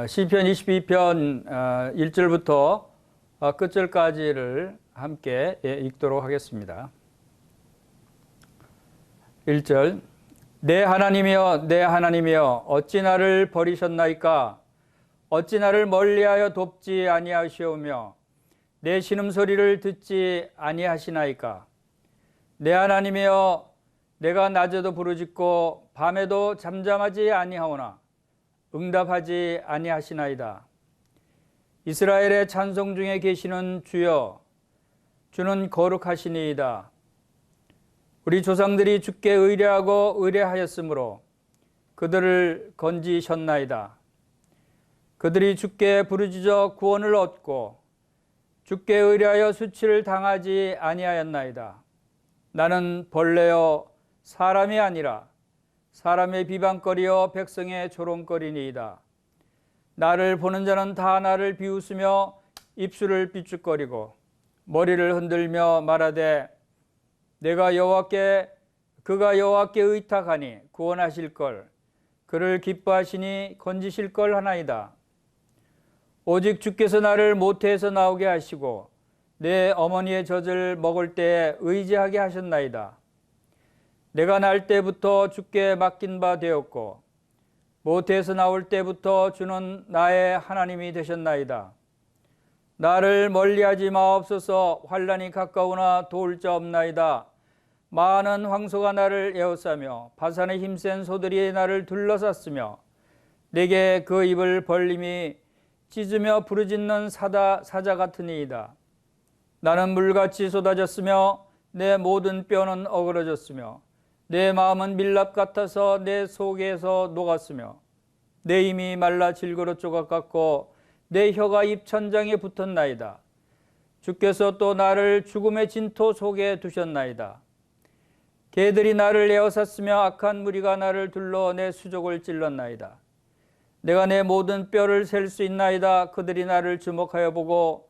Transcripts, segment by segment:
시편 22편 1절부터 끝절까지를 함께 읽도록 하겠습니다. 1절. 내 하나님이여 내 하나님이여 어찌 나를 버리셨나이까? 어찌 나를 멀리하여 돕지 아니하시오며 내 신음소리를 듣지 아니하시나이까? 내 하나님이여 내가 낮에도 부르짖고 밤에도 잠잠하지 아니하오나 응답하지 아니하시나이다. 이스라엘의 찬송 중에 계시는 주여, 주는 거룩하시니이다. 우리 조상들이 주께 의뢰하고 의뢰하였으므로 그들을 건지셨나이다. 그들이 주께 부르짖어 구원을 얻고 주께 의뢰하여 수치를 당하지 아니하였나이다. 나는 벌레여 사람이 아니라 사람의 비방거리여 백성의 조롱거리니이다. 나를 보는 자는 다 나를 비웃으며 입술을 삐죽거리고 머리를 흔들며 말하되 그가 여호와께 의탁하니 구원하실 걸, 그를 기뻐하시니 건지실 걸 하나이다. 오직 주께서 나를 모태에서 나오게 하시고 내 어머니의 젖을 먹을 때에 의지하게 하셨나이다. 내가 날 때부터 주께 맡긴 바 되었고 모태에서 나올 때부터 주는 나의 하나님이 되셨나이다. 나를 멀리하지 마옵소서. 환난이 가까우나 도울 자 없나이다. 많은 황소가 나를 에워싸며 바산의 힘센 소들이 나를 둘러쌌으며 내게 그 입을 벌림이 찢으며 부르짖는 사자 같으니이다. 나는 물같이 쏟아졌으며 내 모든 뼈는 어그러졌으며 내 마음은 밀랍 같아서 내 속에서 녹았으며 내 힘이 말라 질그러 조각 같고 내 혀가 입 천장에 붙었나이다. 주께서 또 나를 죽음의 진토 속에 두셨나이다. 개들이 나를 에워쌌으며 악한 무리가 나를 둘러 내 수족을 찔렀나이다. 내가 내 모든 뼈를 셀 수 있나이다. 그들이 나를 주목하여 보고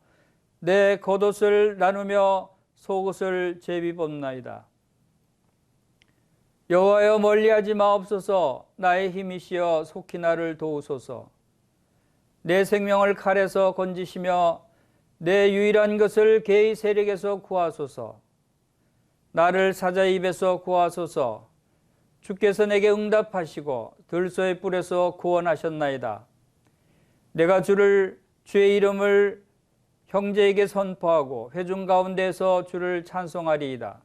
내 겉옷을 나누며 속옷을 제비 뽑나이다. 여호와여 멀리하지 마옵소서. 나의 힘이시여 속히 나를 도우소서. 내 생명을 칼에서 건지시며 내 유일한 것을 개의 세력에서 구하소서. 나를 사자의 입에서 구하소서. 주께서 내게 응답하시고 들소의 뿔에서 구원하셨나이다. 내가 주의 이름을 형제에게 선포하고 회중 가운데서 주를 찬송하리이다.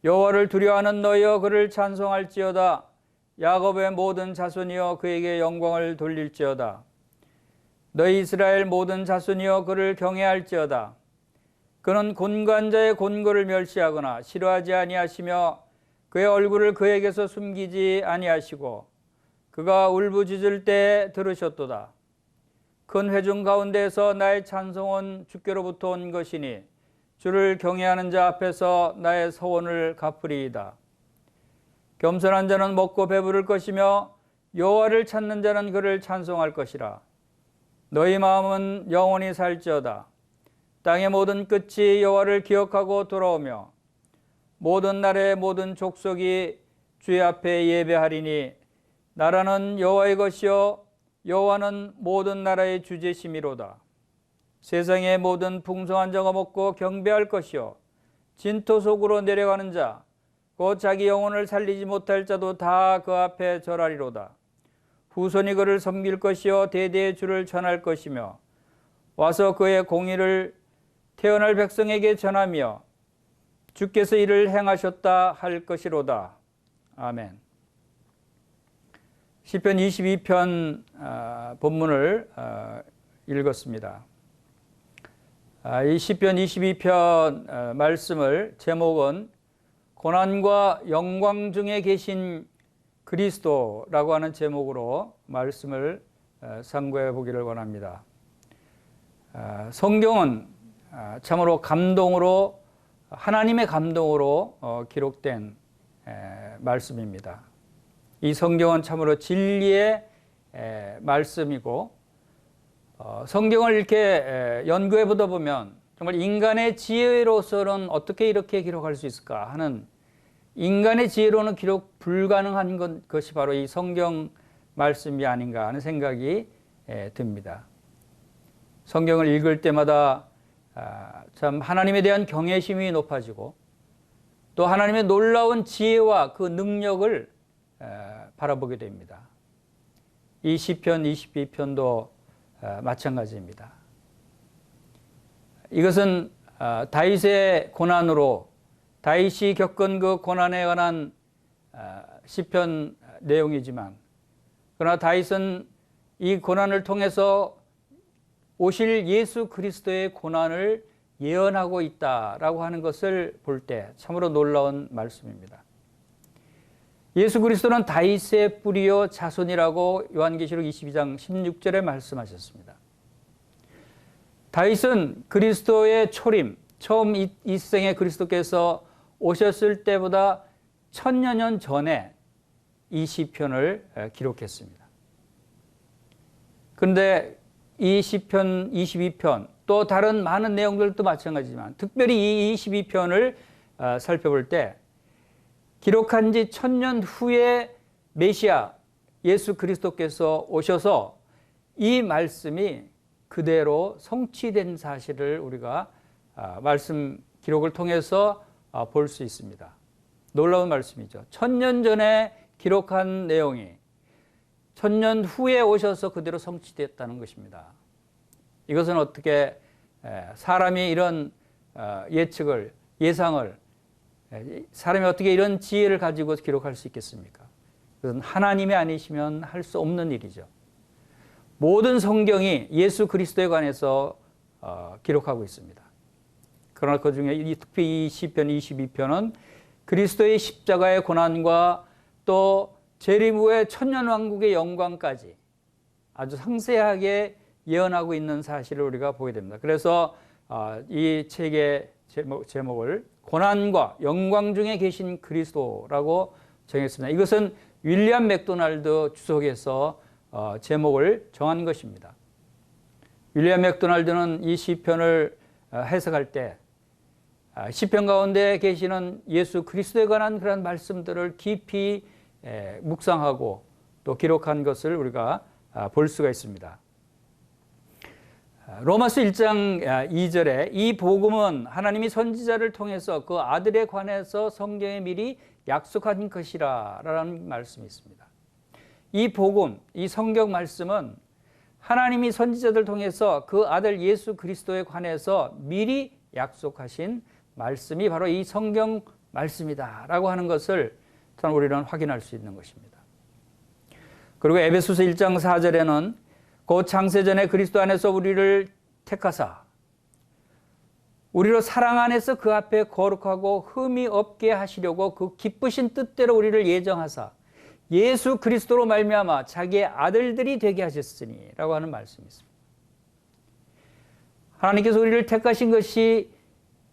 여호와를 두려워하는 너희여 그를 찬송할지어다. 야곱의 모든 자손이여 그에게 영광을 돌릴지어다. 너희 이스라엘 모든 자손이여 그를 경외할지어다. 그는 곤관자의 곤고를 멸시하거나 싫어하지 아니하시며 그의 얼굴을 그에게서 숨기지 아니하시고 그가 울부짖을 때에 들으셨도다. 큰 회중 가운데에서 나의 찬송은 주께로부터 온 것이니 주를 경외하는 자 앞에서 나의 서원을 갚으리이다. 겸손한 자는 먹고 배부를 것이며 여호와를 찾는 자는 그를 찬송할 것이라. 너희 마음은 영원히 살지어다. 땅의 모든 끝이 여호와를 기억하고 돌아오며 모든 나라의 모든 족속이 주의 앞에 예배하리니 나라는 여호와의 것이요 여호와는 모든 나라의 주제심이로다. 세상의 모든 풍성한 자가 먹고 경배할 것이요 진토 속으로 내려가는 자 곧 자기 영혼을 살리지 못할 자도 다 그 앞에 절하리로다. 후손이 그를 섬길 것이요 대대의 주를 전할 것이며 와서 그의 공의를 태어날 백성에게 전하며 주께서 이를 행하셨다 할 것이로다. 아멘. 시편 22편 본문을 읽었습니다. 이 시편 22편 말씀을 제목은 고난과 영광 중에 계신 그리스도라고 하는 제목으로 말씀을 상고해 보기를 원합니다. 성경은 참으로 감동으로 하나님의 감동으로 기록된 말씀입니다. 이 성경은 참으로 진리의 말씀이고 성경을 이렇게 연구해 보다 보면 정말 인간의 지혜로서는 어떻게 이렇게 기록할 수 있을까 하는 인간의 지혜로는 기록 불가능한 것이 바로 이 성경 말씀이 아닌가 하는 생각이 듭니다. 성경을 읽을 때마다 참 하나님에 대한 경외심이 높아지고 또 하나님의 놀라운 지혜와 그 능력을 바라보게 됩니다. 이 시편 22편도 마찬가지입니다. 이것은 다윗의 고난으로 다윗이 겪은 그 고난에 관한 시편 내용이지만 그러나 다윗은 이 고난을 통해서 오실 예수 그리스도의 고난을 예언하고 있다라고 하는 것을 볼 때 참으로 놀라운 말씀입니다. 예수 그리스도는 다윗의 뿌리요 자손이라고 요한계시록 22장 16절에 말씀하셨습니다. 다윗은 그리스도의 초림, 처음 이 세상에 그리스도께서 오셨을 때보다 1000여 년 전에 이 시편을 기록했습니다. 그런데 이 시편 22편 또 다른 많은 내용들도 마찬가지지만 특별히 이 22편을 살펴볼 때 기록한 지 1000년 후에 메시아 예수 그리스도께서 오셔서 이 말씀이 그대로 성취된 사실을 우리가 말씀 기록을 통해서 볼 수 있습니다. 놀라운 말씀이죠. 1000년 전에 기록한 내용이 1000년 후에 오셔서 그대로 성취됐다는 것입니다. 이것은 어떻게 사람이 이런 예측을, 예상을, 사람이 어떻게 이런 지혜를 가지고 기록할 수 있겠습니까? 그것은 하나님이 아니시면 할 수 없는 일이죠. 모든 성경이 예수 그리스도에 관해서 기록하고 있습니다. 그러나 그 중에 특히 이 시편 22편은 그리스도의 십자가의 고난과 또 재림 후의 천년왕국의 영광까지 아주 상세하게 예언하고 있는 사실을 우리가 보게 됩니다. 그래서 이 책의 제목을 고난과 영광 중에 계신 그리스도라고 정했습니다. 이것은 윌리엄 맥도날드 주석에서 제목을 정한 것입니다. 윌리엄 맥도날드는 이 시편을 해석할 때 시편 가운데 계시는 예수 그리스도에 관한 그런 말씀들을 깊이 묵상하고 또 기록한 것을 우리가 볼 수가 있습니다. 로마서 1장 2절에 이 복음은 하나님이 선지자를 통해서 그 아들에 관해서 성경에 미리 약속한 것이라 라는 말씀이 있습니다. 이 복음, 이 성경 말씀은 하나님이 선지자들 통해서 그 아들 예수 그리스도에 관해서 미리 약속하신 말씀이 바로 이 성경 말씀이다 라고 하는 것을 우리는 확인할 수 있는 것입니다. 그리고 에베소서 1장 4절에는 곧 창세전에 그리스도 안에서 우리를 택하사 우리로 사랑 안에서 그 앞에 거룩하고 흠이 없게 하시려고 그 기쁘신 뜻대로 우리를 예정하사 예수 그리스도로 말미암아 자기의 아들들이 되게 하셨으니 라고 하는 말씀이 있습니다. 하나님께서 우리를 택하신 것이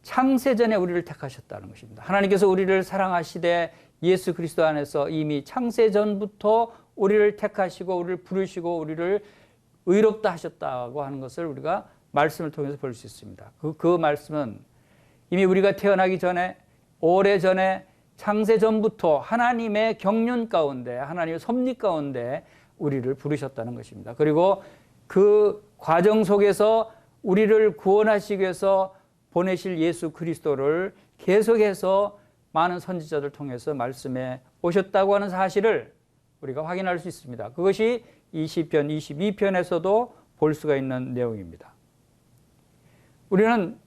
창세전에 우리를 택하셨다는 것입니다. 하나님께서 우리를 사랑하시되 예수 그리스도 안에서 이미 창세전부터 우리를 택하시고 우리를 부르시고 우리를 의롭다 하셨다고 하는 것을 우리가 말씀을 통해서 볼 수 있습니다. 그 말씀은 이미 우리가 태어나기 전에 오래전에 창세전부터 하나님의 경륜 가운데 하나님의 섭리 가운데 우리를 부르셨다는 것입니다. 그리고 그 과정 속에서 우리를 구원하시기 위해서 보내실 예수 그리스도를 계속해서 많은 선지자들 통해서 말씀해 오셨다고 하는 사실을 우리가 확인할 수 있습니다. 그것이 이 시편 22편에서도 볼 수가 있는 내용입니다. 우리는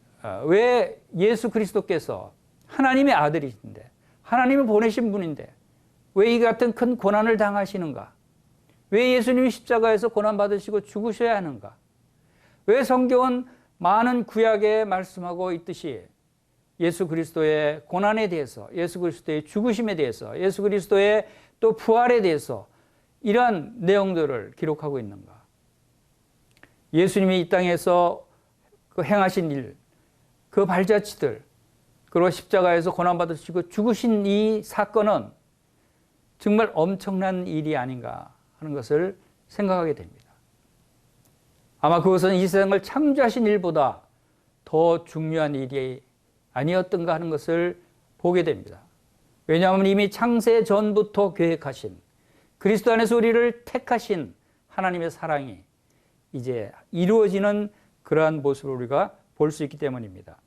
왜 예수 그리스도께서 하나님의 아들이신데 하나님을 보내신 분인데 왜 이 같은 큰 고난을 당하시는가? 왜 예수님이 십자가에서 고난받으시고 죽으셔야 하는가? 왜 성경은 많은 구약에 말씀하고 있듯이 예수 그리스도의 고난에 대해서, 예수 그리스도의 죽으심에 대해서, 예수 그리스도의 또 부활에 대해서 이러한 내용들을 기록하고 있는가? 예수님이 이 땅에서 그 행하신 일, 그 발자취들, 그리고 십자가에서 고난받으시고 죽으신 이 사건은 정말 엄청난 일이 아닌가 하는 것을 생각하게 됩니다. 아마 그것은 이 세상을 창조하신 일보다 더 중요한 일이 아니었던가 하는 것을 보게 됩니다. 왜냐하면 이미 창세 전부터 계획하신 그리스도 안에서 우리를 택하신 하나님의 사랑이 이제 이루어지는 그러한 모습을 우리가 볼 수 있기 때문입니다.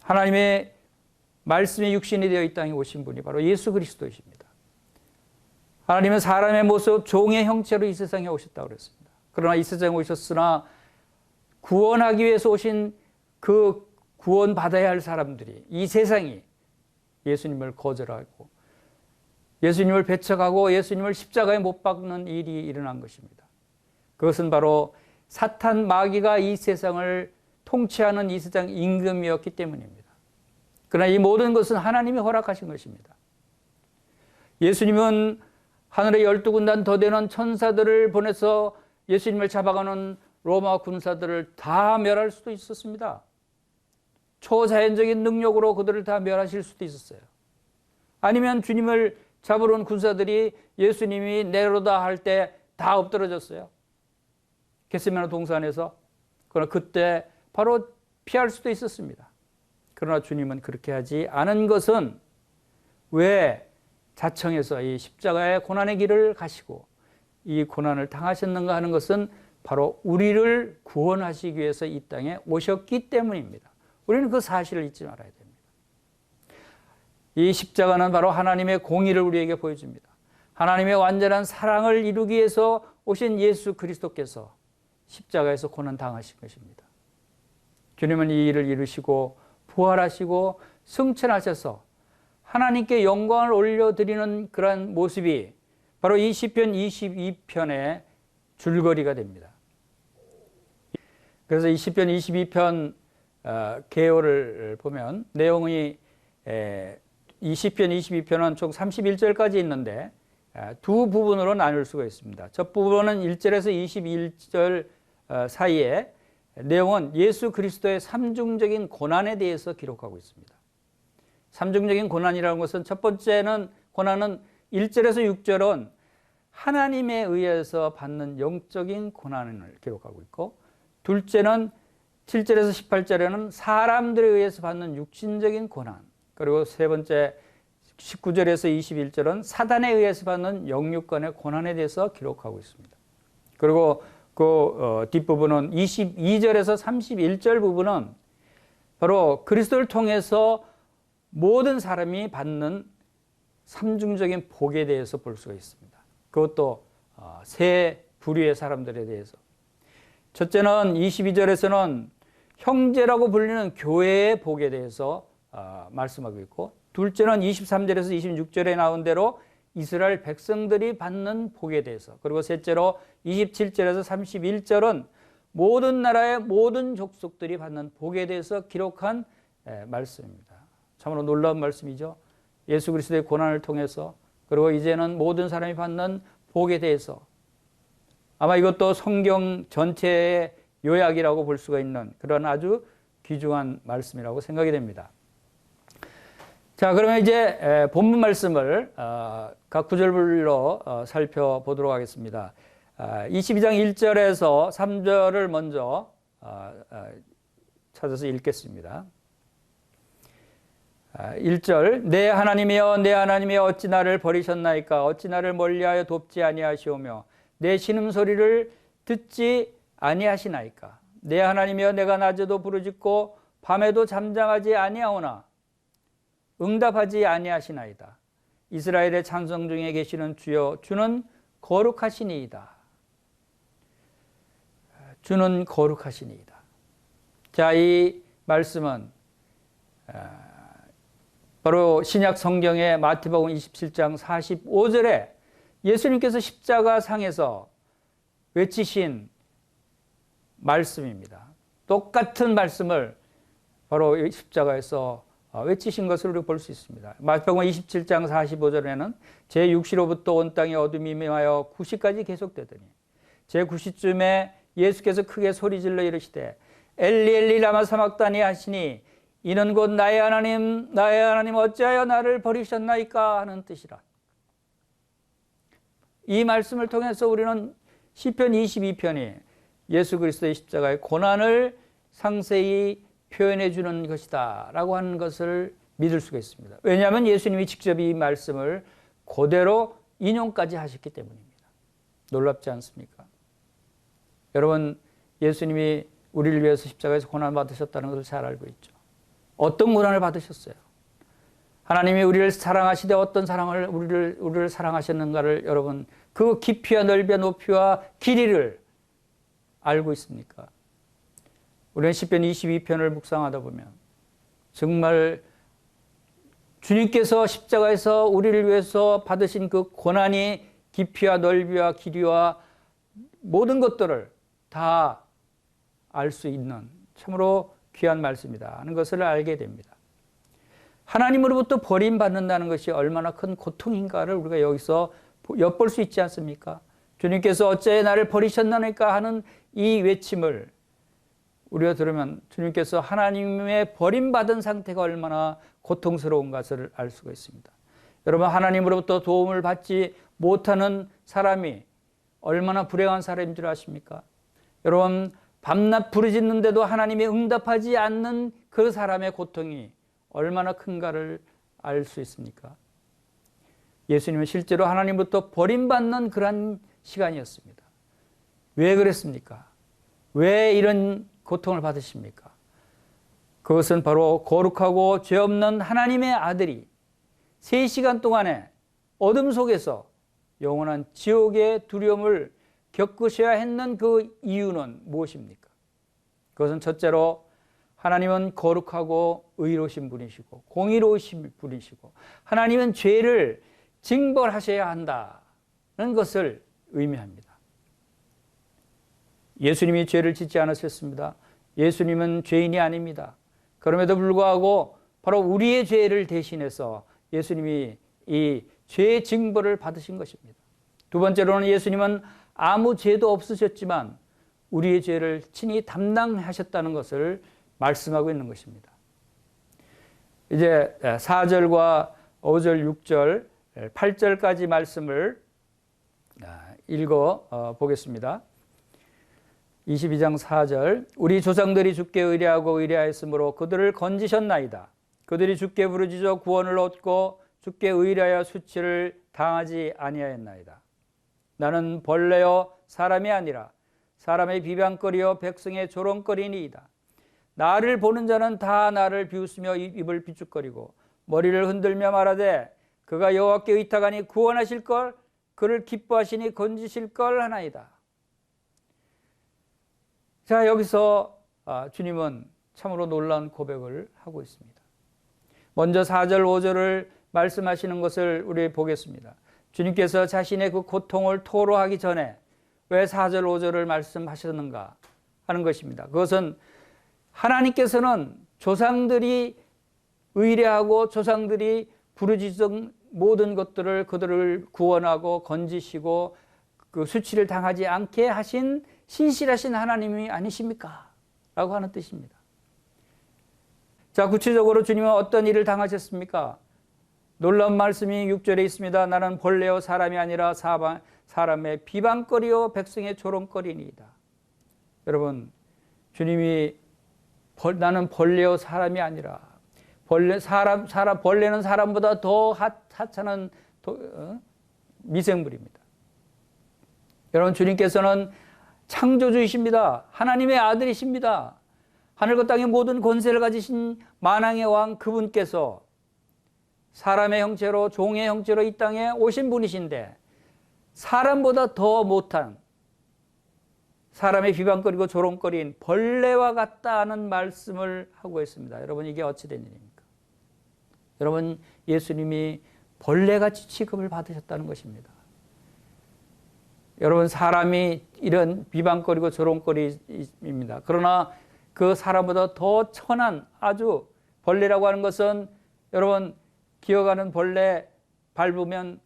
하나님의 말씀이 육신이 되어 이 땅에 오신 분이 바로 예수 그리스도이십니다. 하나님은 사람의 모습, 종의 형체로 이 세상에 오셨다고 그랬습니다. 그러나 이 세상에 오셨으나 구원하기 위해서 오신 그 구원받아야 할 사람들이, 이 세상이 예수님을 거절하고 예수님을 배척하고 예수님을 십자가에 못 박는 일이 일어난 것입니다. 그것은 바로 사탄 마귀가 이 세상을 통치하는 이 세상 임금이었기 때문입니다. 그러나 이 모든 것은 하나님이 허락하신 것입니다. 예수님은 하늘의 12군단 더 되는 천사들을 보내서 예수님을 잡아가는 로마 군사들을 다 멸할 수도 있었습니다. 초자연적인 능력으로 그들을 다 멸하실 수도 있었어요. 아니면 주님을 잡으러 온 군사들이 예수님이 내려오다 할 때 다 엎드러졌어요. 겟세마네 동산에서. 그러나 그때 바로 피할 수도 있었습니다. 그러나 주님은 그렇게 하지 않은 것은 왜 자청해서 이 십자가의 고난의 길을 가시고 이 고난을 당하셨는가 하는 것은 바로 우리를 구원하시기 위해서 이 땅에 오셨기 때문입니다. 우리는 그 사실을 잊지 말아야 됩니다. 이 십자가는 바로 하나님의 공의를 우리에게 보여줍니다. 하나님의 완전한 사랑을 이루기 위해서 오신 예수 그리스도께서 십자가에서 고난 당하신 것입니다. 주님은 이 일을 이루시고 부활하시고 승천하셔서 하나님께 영광을 올려드리는 그러한 모습이 바로 이 시편 22편의 줄거리가 됩니다. 그래서 이 시편 22편 개요를 보면 내용이 이 시편 22편은 총 31절까지 있는데 두 부분으로 나눌 수가 있습니다. 첫 부분은 1절에서 21절 사이에 내용은 예수 그리스도의 삼중적인 고난에 대해서 기록하고 있습니다. 삼중적인 고난이라는 것은 첫 번째는 고난은 1절에서 6절은 하나님에 의해서 받는 영적인 고난을 기록하고 있고, 둘째는 7절에서 18절에는 사람들에 의해서 받는 육신적인 고난, 그리고 세 번째 19절에서 21절은 사단에 의해서 받는 영육간의 고난에 대해서 기록하고 있습니다. 그리고 그 뒷부분은 22절에서 31절 부분은 바로 그리스도를 통해서 모든 사람이 받는 삼중적인 복에 대해서 볼 수가 있습니다. 그것도 세 부류의 사람들에 대해서. 첫째는 22절에서는 형제라고 불리는 교회의 복에 대해서 말씀하고 있고, 둘째는 23절에서 26절에 나온 대로 이스라엘 백성들이 받는 복에 대해서, 그리고 셋째로 27절에서 31절은 모든 나라의 모든 족속들이 받는 복에 대해서 기록한 말씀입니다. 참으로 놀라운 말씀이죠. 예수 그리스도의 고난을 통해서, 그리고 이제는 모든 사람이 받는 복에 대해서, 아마 이것도 성경 전체의 요약이라고 볼 수가 있는 그런 아주 귀중한 말씀이라고 생각이 됩니다. 자, 그러면 이제 본문 말씀을 각 구절별로 살펴보도록 하겠습니다. 22장 1절에서 3절을 먼저 찾아서 읽겠습니다. 1절, 내 하나님이여 내 하나님이여 어찌 나를 버리셨나이까? 어찌 나를 멀리하여 돕지 아니하시오며 내 신음소리를 듣지 아니하시나이까? 내 하나님이여 내가 낮에도 부르짖고 밤에도 잠잠하지 아니하오나 응답하지 아니하시나이다. 이스라엘의 찬송 중에 계시는 주여, 주는 거룩하시니이다. 주는 거룩하시니이다. 자, 이 말씀은 바로 신약 성경의 마태복음 27장 45절에 예수님께서 십자가 상에서 외치신 말씀입니다. 똑같은 말씀을 바로 십자가에서 외치신 것을 우리가 볼 수 있습니다. 마태복음 27장 45절에는 제6시로부터 온 땅에 어둠이 임하여 9시까지 계속되더니 제9시쯤에 예수께서 크게 소리질러 이르시되 엘리 엘리 라마 사막다니 하시니 이는 곧 나의 하나님 나의 하나님 어찌하여 나를 버리셨나이까 하는 뜻이라. 이 말씀을 통해서 우리는 시편 22편이 예수 그리스도의 십자가의 고난을 상세히 표현해 주는 것이다 라고 하는 것을 믿을 수가 있습니다. 왜냐하면 예수님이 직접 이 말씀을 그대로 인용까지 하셨기 때문입니다. 놀랍지 않습니까? 여러분, 예수님이 우리를 위해서 십자가에서 고난을 받으셨다는 것을 잘 알고 있죠. 어떤 고난을 받으셨어요? 하나님이 우리를 사랑하시되 어떤 사랑을 우리를 사랑하셨는가를 여러분 그 깊이와 넓이와 높이와 길이를 알고 있습니까? 우리는 시편 22편을 묵상하다 보면 정말 주님께서 십자가에서 우리를 위해서 받으신 그 고난이 깊이와 넓이와 길이와 모든 것들을 다 알 수 있는 참으로 귀한 말씀이다 하는 것을 알게 됩니다. 하나님으로부터 버림받는다는 것이 얼마나 큰 고통인가를 우리가 여기서 엿볼 수 있지 않습니까? 주님께서 어째 나를 버리셨나니까 하는 이 외침을 우리가 들으면 주님께서 하나님의 버림받은 상태가 얼마나 고통스러운 것을 알 수가 있습니다. 여러분, 하나님으로부터 도움을 받지 못하는 사람이 얼마나 불행한 사람인 줄 아십니까? 여러분, 밤낮 부르짖는데도 하나님이 응답하지 않는 그 사람의 고통이 얼마나 큰가를 알 수 있습니까? 예수님은 실제로 하나님으로부터 버림받는 그런 시간이었습니다. 왜 그랬습니까? 왜 이런 고통을 받으십니까? 그것은 바로 거룩하고 죄 없는 하나님의 아들이 3시간 동안에 어둠 속에서 영원한 지옥의 두려움을 겪으셔야 했는 그 이유는 무엇입니까? 그것은 첫째로 하나님은 거룩하고 의로우신 분이시고 공의로우신 분이시고 하나님은 죄를 징벌하셔야 한다는 것을 의미합니다. 예수님이 죄를 짓지 않으셨습니다. 예수님은 죄인이 아닙니다. 그럼에도 불구하고 바로 우리의 죄를 대신해서 예수님이 이 죄의 징벌을 받으신 것입니다. 두 번째로는 예수님은 아무 죄도 없으셨지만 우리의 죄를 친히 담당하셨다는 것을 말씀하고 있는 것입니다. 이제 4절과 5절, 6절, 8절까지 말씀을 읽어 보겠습니다. 22장 4절 우리 조상들이 주께 의뢰하고 의뢰하였으므로 그들을 건지셨나이다. 그들이 주께 부르짖어 구원을 얻고 주께 의뢰하여 수치를 당하지 아니하였나이다. 나는 벌레요 사람이 아니라 사람의 비방거리요 백성의 조롱거리니이다. 나를 보는 자는 다 나를 비웃으며 입을 비축거리고 머리를 흔들며 말하되 그가 여호와께 의탁하니 구원하실 걸 그를 기뻐하시니 건지실 걸 하나이다. 자, 여기서 주님은 참으로 놀라운 고백을 하고 있습니다. 먼저 4절 5절을 말씀하시는 것을 우리 보겠습니다. 주님께서 자신의 그 고통을 토로하기 전에 왜 4절 5절을 말씀하셨는가 하는 것입니다. 그것은 하나님께서는 조상들이 의뢰하고 조상들이 부르짖은 모든 것들을 그들을 구원하고 건지시고 그 수치를 당하지 않게 하신 신실하신 하나님이 아니십니까? 라고 하는 뜻입니다. 자, 구체적으로 주님은 어떤 일을 당하셨습니까? 놀라운 말씀이 6절에 있습니다. 나는 벌레요 사람이 아니라 사람의 비방거리요 백성의 조롱거리니이다. 여러분, 주님이 나는 벌레요 사람이 아니라 벌레는 사람보다 더 하찮은 미생물입니다. 여러분, 주님께서는 창조주이십니다. 하나님의 아들이십니다. 하늘과 땅의 모든 권세를 가지신 만왕의 왕 그분께서 사람의 형체로 종의 형체로 이 땅에 오신 분이신데 사람보다 더 못한 사람의 비방거리고 조롱거리인 벌레와 같다는 말씀을 하고 있습니다. 여러분, 이게 어찌 된 일입니까? 여러분, 예수님이 벌레같이 취급을 받으셨다는 것입니다. 여러분, 사람이 이런 비방거리고 조롱거리입니다. 그러나 그 사람보다 더 천한 아주 벌레라고 하는 것은 여러분 기어가는 벌레 밟으면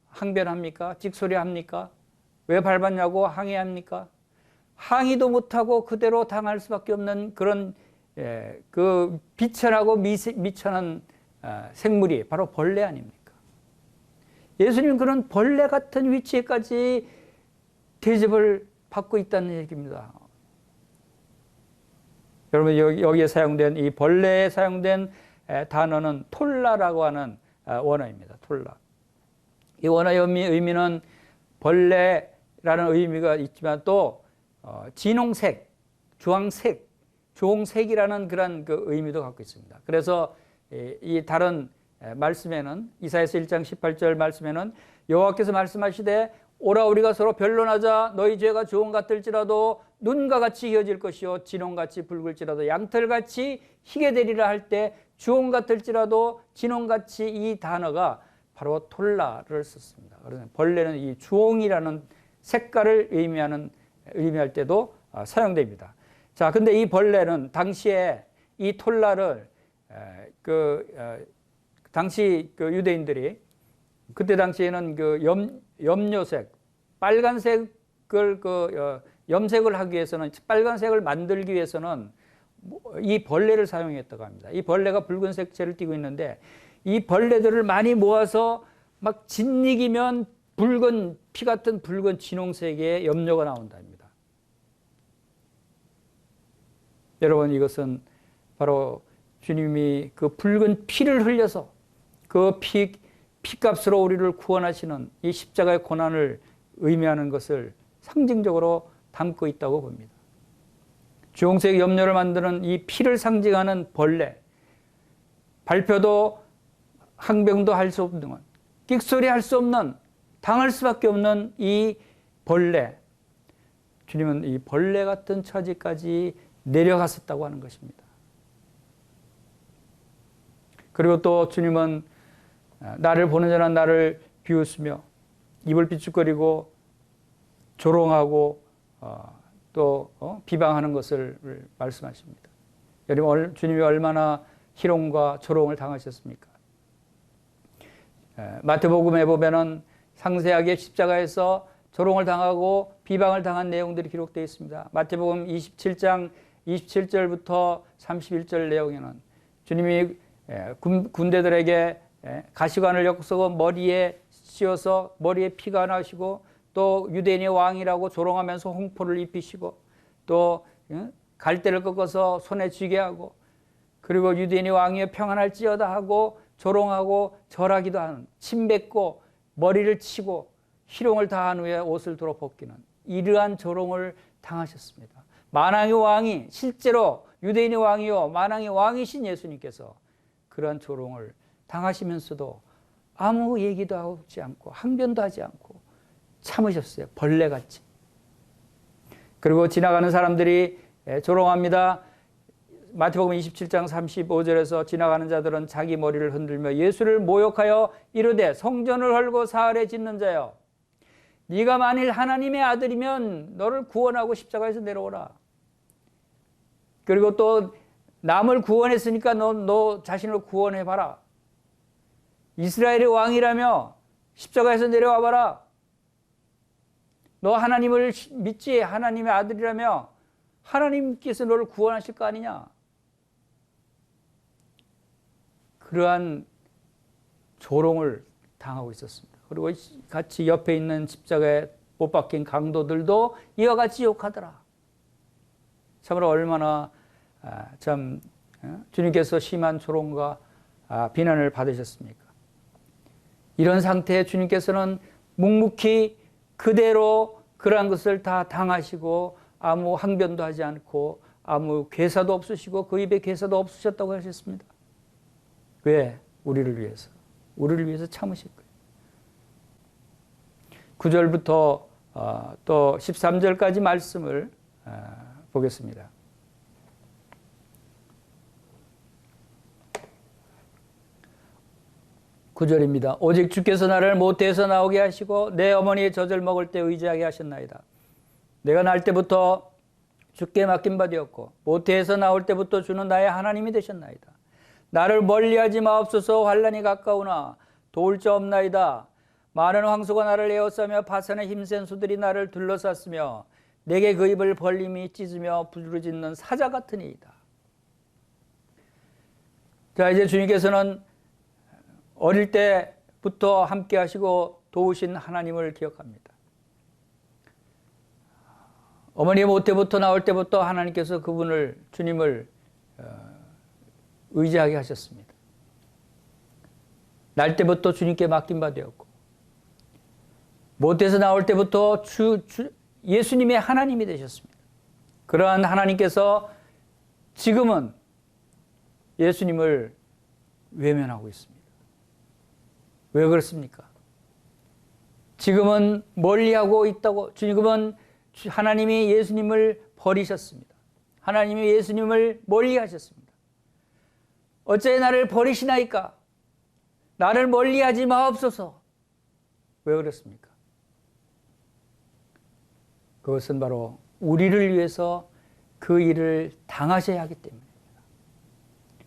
항변합니까? 찍소리합니까? 왜 밟았냐고 항의합니까? 항의도 못하고 그대로 당할 수밖에 없는 그런 그 비천하고 미천한 생물이 바로 벌레 아닙니까? 예수님은 그런 벌레 같은 위치에까지 대접을 받고 있다는 얘기입니다. 여러분, 여기에 사용된 이 벌레에 사용된 단어는 톨라라고 하는 원어입니다. 톨라. 이 원어의 의미는 벌레라는 의미가 있지만 또 진홍색, 주황색, 주홍색이라는 그런 그 의미도 갖고 있습니다. 그래서 이 다른 말씀에는 이사야서 1장 18절 말씀에는 여호와께서 말씀하시되 오라 우리가 서로 변론하자 너희 죄가 주홍 같을지라도 눈과 같이 희어질 것이요 진홍같이 붉을지라도 양털같이 희게 되리라 할 때 주홍 같을지라도 진홍같이 이 단어가 바로 톨라를 썼습니다. 그래서 벌레는 이 주홍이라는 색깔을 의미할 때도 사용됩니다. 자, 근데 이 벌레는 당시에 이 톨라를 당시 그 유대인들이 그때 당시에는 그 염료색, 빨간색을 염색을 하기 위해서는 빨간색을 만들기 위해서는 이 벌레를 사용했다고 합니다. 이 벌레가 붉은색 채를 띠고 있는데 이 벌레들을 많이 모아서 막 짓이기면 붉은 피 같은 붉은 진홍색의 염료가 나온답니다. 여러분 이것은 바로 주님이 그 붉은 피를 흘려서 그 피값으로 우리를 구원하시는 이 십자가의 고난을 의미하는 것을 상징적으로 담고 있다고 봅니다. 주홍색 염료를 만드는 이 피를 상징하는 벌레, 발표도 항병도 할 수 없는, 끽소리 할 수 없는, 당할 수밖에 없는 이 벌레, 주님은 이 벌레 같은 처지까지 내려갔었다고 하는 것입니다. 그리고 또 주님은 나를 보는 자는 나를 비웃으며 입을 비축거리고 조롱하고 또 비방하는 것을 말씀하십니다. 여러분 주님이 얼마나 희롱과 조롱을 당하셨습니까? 마태복음에 보면은 상세하게 십자가에서 조롱을 당하고 비방을 당한 내용들이 기록되어 있습니다. 마태복음 27장 27절부터 31절 내용에는 주님이 군대들에게 가시관을 엮어서 머리에 씌워서 머리에 피가 나시고 또 유대인의 왕이라고 조롱하면서 홍포를 입히시고 또 갈대를 꺾어서 손에 쥐게 하고 그리고 유대인의 왕이여 평안할지어다 하고 조롱하고 절하기도 하는 침 뱉고 머리를 치고 희롱을 다한 후에 옷을 도로 벗기는 이러한 조롱을 당하셨습니다. 만왕의 왕이 실제로 유대인의 왕이요 만왕의 왕이신 예수님께서 그러한 조롱을 당하시면서도 아무 얘기도 하지 않고 항변도 하지 않고 참으셨어요. 벌레같이. 그리고 지나가는 사람들이 조롱합니다. 마태복음 27장 35절에서 지나가는 자들은 자기 머리를 흔들며 예수를 모욕하여 이르되 성전을 헐고 사흘에 짓는 자여 네가 만일 하나님의 아들이면 너를 구원하고 십자가에서 내려오라. 그리고 또 남을 구원했으니까 너 자신을 구원해봐라. 이스라엘의 왕이라며 십자가에서 내려와 봐라. 너 하나님을 믿지 하나님의 아들이라며 하나님께서 너를 구원하실 거 아니냐. 그러한 조롱을 당하고 있었습니다. 그리고 같이 옆에 있는 십자가에 못 박힌 강도들도 이와 같이 욕하더라. 참으로 얼마나 주님께서 심한 조롱과 비난을 받으셨습니까? 이런 상태에 주님께서는 묵묵히 그대로 그러한 것을 다 당하시고 아무 항변도 하지 않고 아무 괴사도 없으시고 그 입에 괴사도 없으셨다고 하셨습니다. 왜? 우리를 위해서. 우리를 위해서 참으실 거예요. 9절부터 또 13절까지 말씀을 보겠습니다. 9절입니다. 오직 주께서 나를 모태에서 나오게 하시고 내 어머니의 젖을 먹을 때 의지하게 하셨나이다. 내가 날 때부터 주께 맡긴 바 되었고 모태에서 나올 때부터 주는 나의 하나님이 되셨나이다. 나를 멀리하지 마옵소서. 환난이 가까우나 도울 자 없나이다. 많은 황소가 나를 에워싸며 파산의 힘센 소들이 나를 둘러쌌으며 내게 그 입을 벌림이 찢으며 부르짖는 사자 같으니이다. 자, 이제 주님께서는 어릴 때부터 함께 하시고 도우신 하나님을 기억합니다. 어머니의 모태부터 나올 때부터 하나님께서 주님을 의지하게 하셨습니다. 날 때부터 주님께 맡긴 바 되었고 모태에서 나올 때부터 예수님의 하나님이 되셨습니다. 그러한 하나님께서 지금은 예수님을 외면하고 있습니다. 왜 그렇습니까? 지금은 멀리하고 있다고. 지금은 하나님이 예수님을 버리셨습니다. 하나님이 예수님을 멀리하셨습니다. 어째 나를 버리시나이까? 나를 멀리하지 마옵소서. 왜 그렇습니까? 그것은 바로 우리를 위해서 그 일을 당하셔야 하기 때문입니다.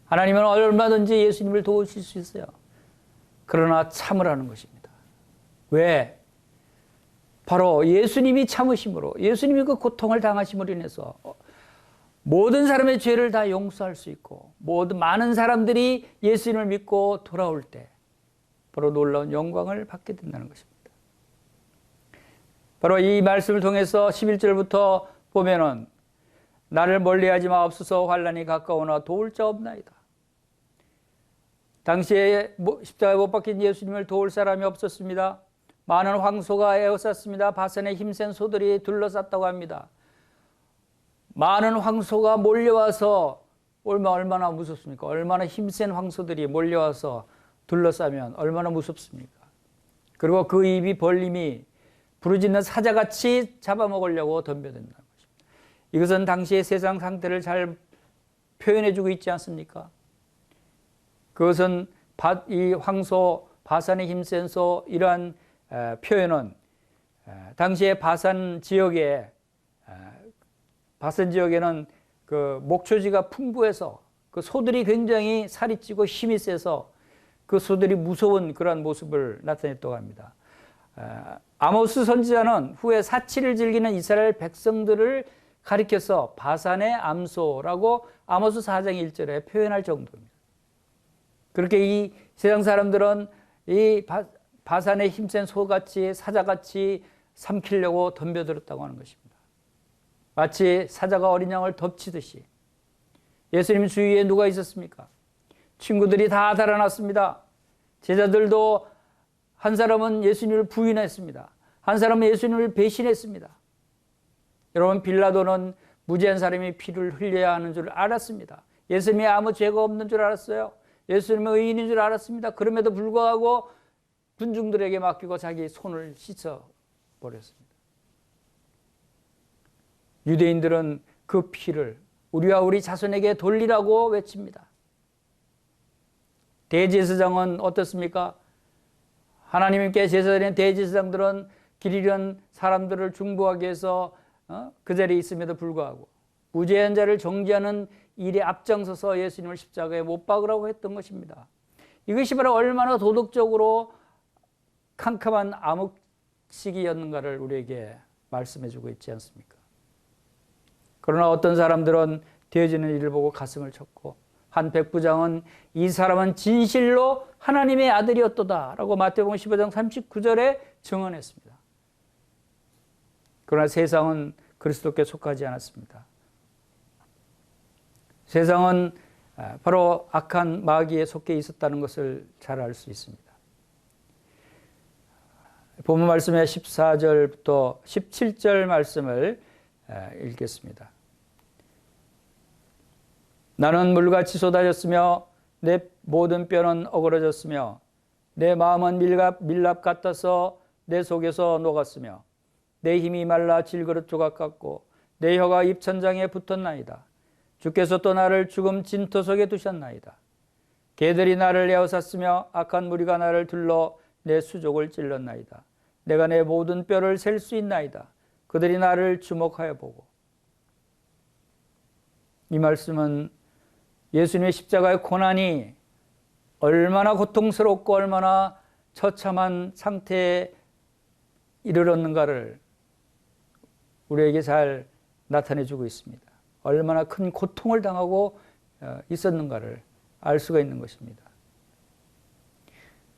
하나님은 얼마든지 예수님을 도우실 수 있어요. 그러나 참으라는 것입니다. 왜? 바로 예수님이 참으심으로, 예수님이 그 고통을 당하심으로 인해서 모든 사람의 죄를 다 용서할 수 있고, 많은 사람들이 예수님을 믿고 돌아올 때 바로 놀라운 영광을 받게 된다는 것입니다. 바로 이 말씀을 통해서 11절부터 보면은 나를 멀리하지 마옵소서, 환난이 가까우나 도울 자 없나이다. 당시에 십자가에 못 박힌 예수님을 도울 사람이 없었습니다. 많은 황소가 에워쌌습니다. 바산에 힘센 소들이 둘러쌌다고 합니다. 많은 황소가 몰려와서 얼마나 무섭습니까? 얼마나 힘센 황소들이 몰려와서 둘러싸면 얼마나 무섭습니까? 그리고 그 입이 벌림이 부르짖는 사자같이 잡아먹으려고 덤벼든다는 것입니다. 이것은 당시의 세상 상태를 잘 표현해주고 있지 않습니까? 그것은 이 황소, 바산의 힘센 소, 이러한 표현은 당시의 바산 지역에, 바산 지역에는 그 목초지가 풍부해서 그 소들이 굉장히 살이 찌고 힘이 세서 그 소들이 무서운 그러한 모습을 나타냈다고 합니다. 아모스 선지자는 후에 사치를 즐기는 이스라엘 백성들을 가리켜서 바산의 암소라고 아모스 4장 1절에 표현할 정도입니다. 그렇게 이 세상 사람들은 이 바산의 힘센 소같이 사자같이 삼키려고 덤벼들었다고 하는 것입니다. 마치 사자가 어린 양을 덮치듯이. 예수님 주위에 누가 있었습니까? 친구들이 다 달아났습니다. 제자들도 한 사람은 예수님을 부인했습니다. 한 사람은 예수님을 배신했습니다. 여러분, 빌라도는 무죄한 사람이 피를 흘려야 하는 줄 알았습니다. 예수님이 아무 죄가 없는 줄 알았어요. 예수님은 의인인 줄 알았습니다. 그럼에도 불구하고 군중들에게 맡기고 자기 손을 씻어버렸습니다. 유대인들은 그 피를 우리와 우리 자손에게 돌리라고 외칩니다. 대제사장은 어떻습니까? 하나님께 제사드리는 대제사장들은 길 잃은 사람들을 중보하기 위해서 그 자리에 있음에도 불구하고 무죄한 자를 정죄하는 일에 앞장서서 예수님을 십자가에 못 박으라고 했던 것입니다. 이것이 바로 얼마나 도덕적으로 캄캄한 암흑시기였는가를 우리에게 말씀해주고 있지 않습니까? 그러나 어떤 사람들은 되어지는 일을 보고 가슴을 쳤고, 한 백부장은 이 사람은 진실로 하나님의 아들이었도다 라고 마태복음 15장 39절에 증언했습니다. 그러나 세상은 그리스도께 속하지 않았습니다. 세상은 바로 악한 마귀에 속해 있었다는 것을 잘 알 수 있습니다. 본문 말씀의 14절부터 17절 말씀을 읽겠습니다. 나는 물같이 쏟아졌으며 내 모든 뼈는 어그러졌으며 내 마음은 밀랍 같아서 내 속에서 녹았으며 내 힘이 말라 질그릇 조각 같고 내 혀가 입천장에 붙었나이다. 주께서 또 나를 죽음 진토 속에 두셨나이다. 개들이 나를 에워쌌으며 악한 무리가 나를 둘러 내 수족을 찔렀나이다. 내가 내 모든 뼈를 셀 수 있나이다. 그들이 나를 주목하여 보고. 이 말씀은 예수님의 십자가의 고난이 얼마나 고통스럽고 얼마나 처참한 상태에 이르렀는가를 우리에게 잘 나타내주고 있습니다. 얼마나 큰 고통을 당하고 있었는가를 알 수가 있는 것입니다.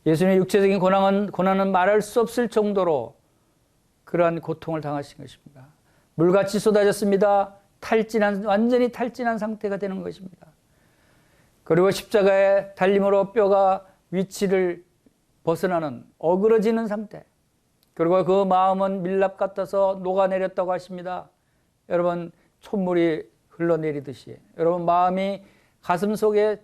예수님의 육체적인 고난은 말할 수 없을 정도로 그러한 고통을 당하신 것입니다. 물같이 쏟아졌습니다. 완전히 탈진한 상태가 되는 것입니다. 그리고 십자가에 달림으로 뼈가 위치를 벗어나는 어그러지는 상태. 그리고 그 마음은 밀랍 같아서 녹아내렸다고 하십니다. 여러분, 촛물이 흘러내리듯이 여러분 마음이 가슴 속에서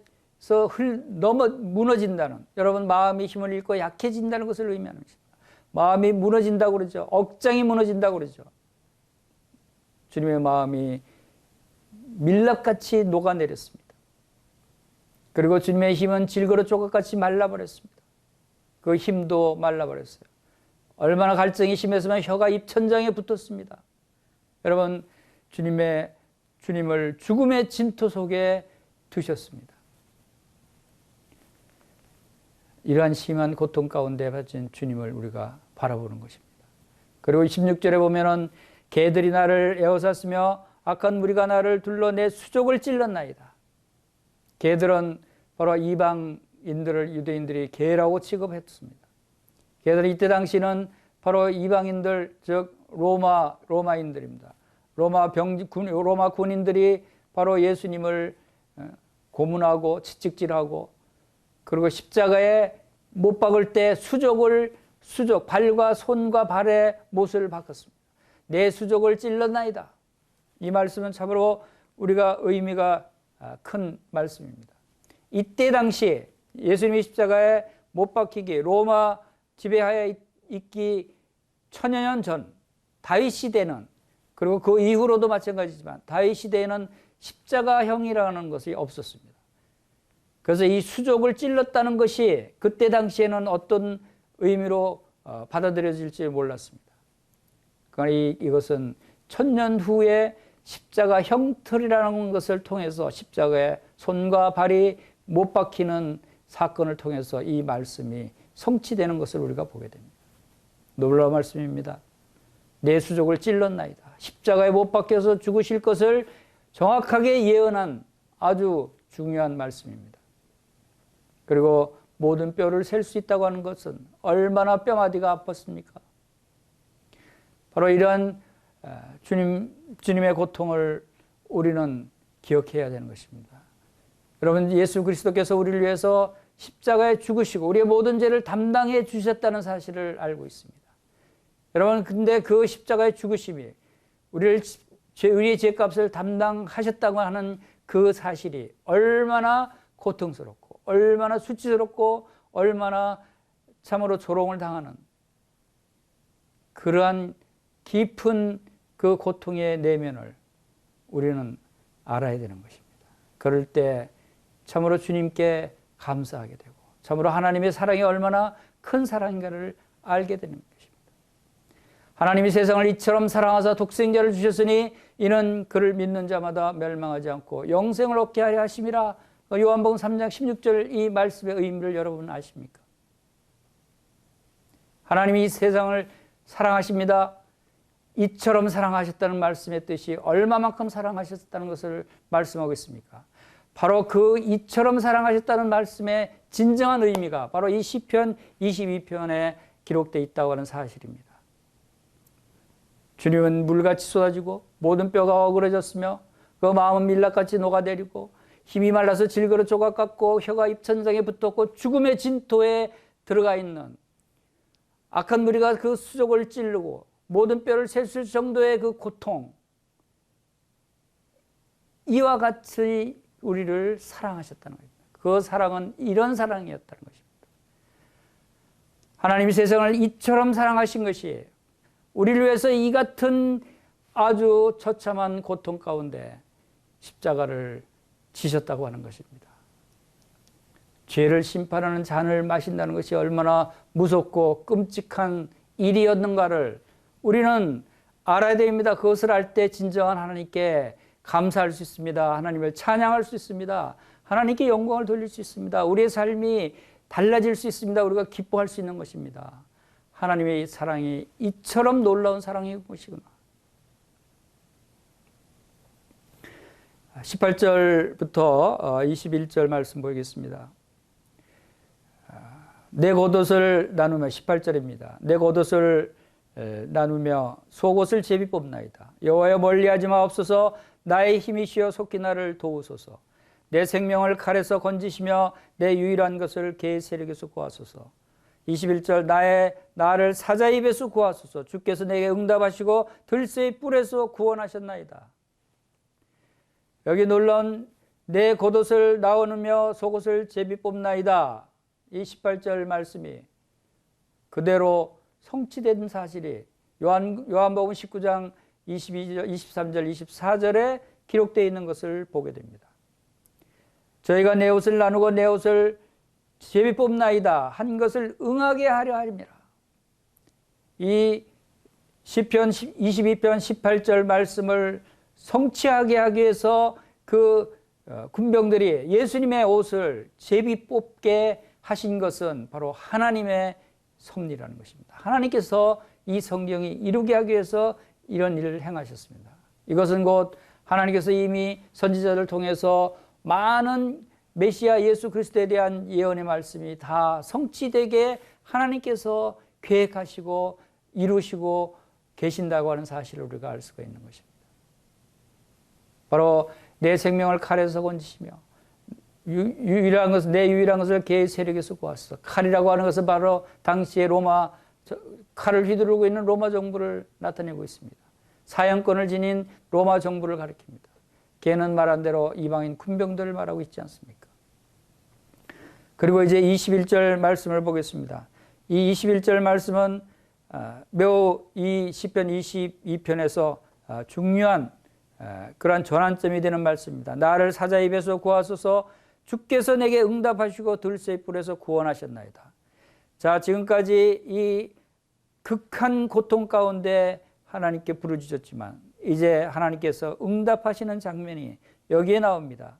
넘어 무너진다는, 여러분 마음이 힘을 잃고 약해진다는 것을 의미하는 것입니다. 마음이 무너진다고 그러죠. 억장이 무너진다고 그러죠. 주님의 마음이 밀랍같이 녹아내렸습니다. 그리고 주님의 힘은 질그릇 조각같이 말라버렸습니다. 그 힘도 말라버렸어요. 얼마나 갈증이 심했으면 혀가 입천장에 붙었습니다. 여러분, 주님을 죽음의 진토 속에 두셨습니다. 이러한 심한 고통 가운데 받친 주님을 우리가 바라보는 것입니다. 그리고 16절에 보면은 개들이 나를 에워쌌으며 악한 무리가 나를 둘러 내 수족을 찔렀나이다. 개들은 바로 이방인들을 유대인들이 개라고 취급했습니다. 개들이 이때 당시는 바로 이방인들, 즉 로마인들입니다. 로마 군인들이 바로 예수님을 고문하고 채찍질하고, 그리고 십자가에 못 박을 때 수족, 발과 손과 발의 못을 박았습니다. 내 수족을 찔렀나이다. 이 말씀은 참으로 우리가 의미가 큰 말씀입니다. 이때 당시 예수님이 십자가에 못 박히기, 로마 지배하에 있기 천여 년 전 다윗 시대는, 그리고 그 이후로도 마찬가지지만 다윗 시대에는 십자가형이라는 것이 없었습니다. 그래서 이 수족을 찔렀다는 것이 그때 당시에는 어떤 의미로 받아들여질지 몰랐습니다. 그러나 이것은 천년 후에 십자가 형틀이라는 것을 통해서, 십자가에 손과 발이 못 박히는 사건을 통해서 이 말씀이 성취되는 것을 우리가 보게 됩니다. 놀라운 말씀입니다. 내 수족을 찔렀나이다. 십자가에 못 박혀서 죽으실 것을 정확하게 예언한 아주 중요한 말씀입니다. 그리고 모든 뼈를 셀 수 있다고 하는 것은 얼마나 뼈마디가 아팠습니까? 바로 이러한 주님의 고통을 우리는 기억해야 되는 것입니다. 여러분, 예수 그리스도께서 우리를 위해서 십자가에 죽으시고 우리의 모든 죄를 담당해 주셨다는 사실을 알고 있습니다. 여러분, 근데 그 십자가의 죽으심이 우리의 죄값을 담당하셨다고 하는 그 사실이 얼마나 고통스럽고, 얼마나 수치스럽고, 얼마나 참으로 조롱을 당하는 그러한 깊은 그 고통의 내면을 우리는 알아야 되는 것입니다. 그럴 때 참으로 주님께 감사하게 되고, 참으로 하나님의 사랑이 얼마나 큰 사랑인가를 알게 되는 것입니다. 하나님이 세상을 이처럼 사랑하사 독생자를 주셨으니 이는 그를 믿는 자마다 멸망하지 않고 영생을 얻게 하려 하심이라. 요한복음 3장 16절 이 말씀의 의미를 여러분 아십니까? 하나님이 이 세상을 사랑하십니다. 이처럼 사랑하셨다는 말씀의 뜻이 얼마만큼 사랑하셨다는 것을 말씀하고 있습니까? 바로 그 이처럼 사랑하셨다는 말씀의 진정한 의미가 바로 이 시편 22편에 기록되어 있다고 하는 사실입니다. 주님은 물같이 쏟아지고 모든 뼈가 어그러졌으며 그 마음은 밀랍같이 녹아내리고 힘이 말라서 질그릇 조각 같고 혀가 입천장에 붙었고 죽음의 진토에 들어가 있는 악한 무리가 그 수족을 찌르고 모든 뼈를 셀 정도의 그 고통, 이와 같이 우리를 사랑하셨다는 것입니다. 그 사랑은 이런 사랑이었다는 것입니다. 하나님이 세상을 이처럼 사랑하신 것이 우리를 위해서 이 같은 아주 처참한 고통 가운데 십자가를 지셨다고 하는 것입니다. 죄를 심판하는 잔을 마신다는 것이 얼마나 무섭고 끔찍한 일이었는가를 우리는 알아야 됩니다. 그것을 알 때 진정한 하나님께 감사할 수 있습니다. 하나님을 찬양할 수 있습니다. 하나님께 영광을 돌릴 수 있습니다. 우리의 삶이 달라질 수 있습니다. 우리가 기뻐할 수 있는 것입니다. 하나님의 사랑이 이처럼 놀라운 사랑이 무엇이구나. 18절부터 21절 말씀 보이겠습니다. 내 겉옷을 나누며 18절입니다. 내 겉옷을 나누며 속옷을 제비 뽑나이다. 여호와여 멀리하지 마옵소서. 나의 힘이시여 속히 나를 도우소서. 내 생명을 칼에서 건지시며 내 유일한 것을 개의 세력에서 구하소서. 21절 나를 사자의 입에서 구하소서. 주께서 내게 응답하시고 들새의 뿔에서 구원하셨나이다. 여기 놀라운 내 겉옷을 나오느며 속옷을 제비 뽑나이다. 이 18절 말씀이 그대로 성취된 사실이 요한복음 19장 22절, 23절, 24절에 기록되어 있는 것을 보게 됩니다. 저희가 내 옷을 나누고 내 옷을 제비 뽑나이다 한 것을 응하게 하려 함이라. 이 시편 22편 18절 말씀을 성취하게 하기 위해서 그 군병들이 예수님의 옷을 제비 뽑게 하신 것은 바로 하나님의 섭리라는 것입니다. 하나님께서 이 성경이 이루게 하기 위해서 이런 일을 행하셨습니다. 이것은 곧 하나님께서 이미 선지자들 통해서 많은 메시아 예수 그리스도에 대한 예언의 말씀이 다 성취되게 하나님께서 계획하시고 이루시고 계신다고 하는 사실을 우리가 알 수가 있는 것입니다. 바로 내 생명을 칼에서 건지시며 유일한 것은 내 유일한 것을 개의 세력에서 구하소서. 칼이라고 하는 것은 바로 당시의 로마 칼을 휘두르고 있는 로마 정부를 나타내고 있습니다. 사형권을 지닌 로마 정부를 가리킵니다. 개는 말한 대로 이방인 군병들을 말하고 있지 않습니까? 그리고 이제 21절 말씀을 보겠습니다. 이 21절 말씀은 매우 이 시편 22편에서 중요한 그러한 전환점이 되는 말씀입니다. 나를 사자 입에서 구하소서. 주께서 내게 응답하시고 들새의 뿔에서 구원하셨나이다. 자, 지금까지 이 극한 고통 가운데 하나님께 부르짖었지만 이제 하나님께서 응답하시는 장면이 여기에 나옵니다.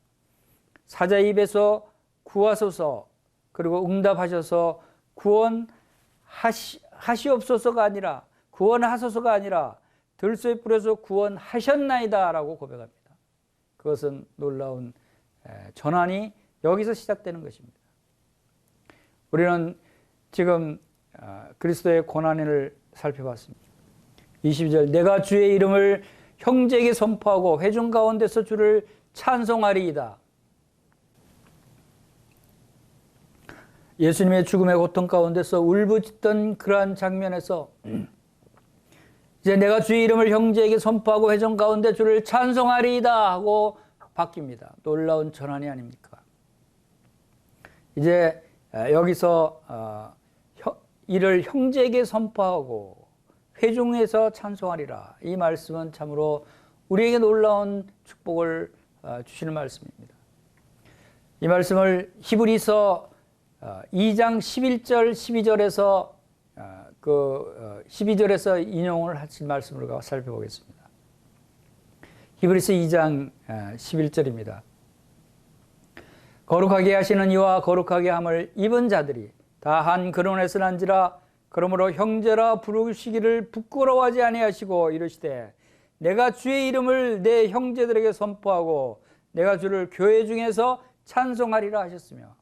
사자 입에서 구하소서. 그리고 응답하셔서 구원하시옵소서가 아니라 구원하소서가 아니라 들소의 뿔에서 구원하셨나이다 라고 고백합니다. 그것은 놀라운 전환이 여기서 시작되는 것입니다. 우리는 지금 그리스도의 고난을 살펴봤습니다. 22절 내가 주의 이름을 형제에게 선포하고 회중 가운데서 주를 찬송하리이다. 예수님의 죽음의 고통 가운데서 울부짖던 그러한 장면에서 이제 내가 주의 이름을 형제에게 선포하고 회중 가운데 주를 찬송하리이다 하고 바뀝니다. 놀라운 전환이 아닙니까? 이제 여기서 이를 형제에게 선포하고 회중에서 찬송하리라. 이 말씀은 참으로 우리에게 놀라운 축복을 주시는 말씀입니다. 이 말씀을 히브리서 2장 11절 12절에서 12절에서 인용을 하신 말씀을 살펴보겠습니다. 히브리서 2장 11절입니다. 거룩하게 하시는 이와 거룩하게 함을 입은 자들이 다 한 근원에서 난지라. 그러므로 형제라 부르시기를 부끄러워하지 아니하시고 이르시되 내가 주의 이름을 내 형제들에게 선포하고 내가 주를 교회 중에서 찬송하리라 하셨으며,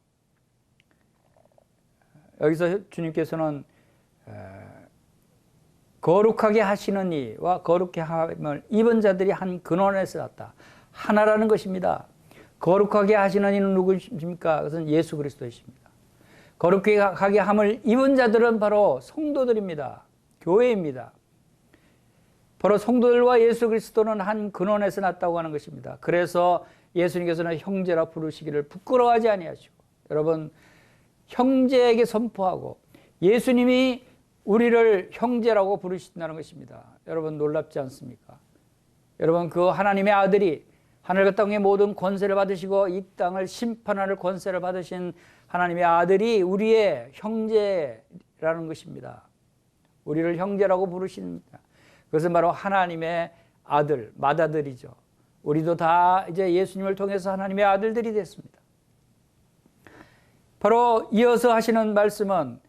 여기서 주님께서는 거룩하게 하시는 이와 거룩해 함을 입은 자들이 한 근원에서 났다. 하나라는 것입니다. 거룩하게 하시는 이는 누구십니까? 그것은 예수 그리스도이십니다. 거룩하게 함을 입은 자들은 바로 성도들입니다. 교회입니다. 바로 성도들과 예수 그리스도는 한 근원에서 났다고 하는 것입니다. 그래서 예수님께서는 형제라 부르시기를 부끄러워하지 아니하시고, 여러분 형제에게 선포하고 예수님이 우리를 형제라고 부르신다는 것입니다. 여러분 놀랍지 않습니까? 여러분 그 하나님의 아들이 하늘과 땅의 모든 권세를 받으시고 이 땅을 심판하는 권세를 받으신 하나님의 아들이 우리의 형제라는 것입니다. 우리를 형제라고 부르십니다. 그것은 바로 하나님의 아들, 맏아들이죠. 우리도 다 이제 예수님을 통해서 하나님의 아들들이 됐습니다. 바로 이어서 하시는 말씀은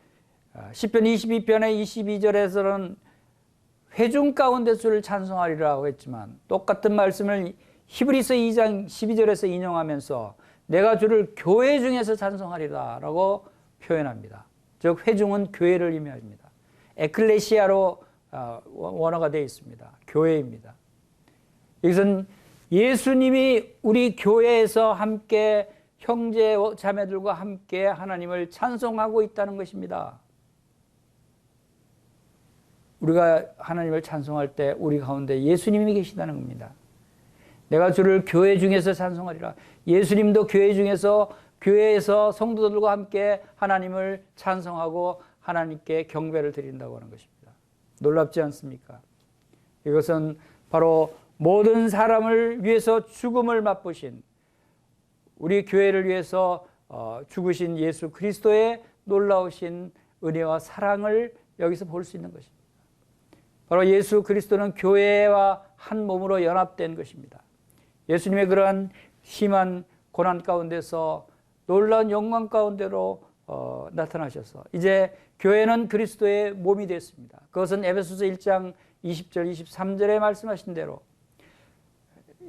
시편 22편의 22절에서는 회중 가운데 주를 찬송하리라고 했지만, 똑같은 말씀을 히브리서 2장 12절에서 인용하면서 내가 주를 교회 중에서 찬송하리라 라고 표현합니다. 즉 회중은 교회를 의미합니다. 에클레시아로 원어가 되어 있습니다. 교회입니다. 이것은 예수님이 우리 교회에서 함께 형제 자매들과 함께 하나님을 찬송하고 있다는 것입니다. 우리가 하나님을 찬송할 때 우리 가운데 예수님이 계시다는 겁니다. 내가 주를 교회 중에서 찬송하리라. 예수님도 교회 중에서 교회에서 성도들과 함께 하나님을 찬송하고 하나님께 경배를 드린다고 하는 것입니다. 놀랍지 않습니까? 이것은 바로 모든 사람을 위해서 죽음을 맛보신 우리 교회를 위해서 죽으신 예수 그리스도의 놀라우신 은혜와 사랑을 여기서 볼 수 있는 것입니다. 바로 예수 그리스도는 교회와 한 몸으로 연합된 것입니다. 예수님의 그러한 심한 고난 가운데서 놀라운 영광 가운데로 나타나셔서 이제 교회는 그리스도의 몸이 됐습니다. 그것은 에베소서 1장 20절 23절에 말씀하신 대로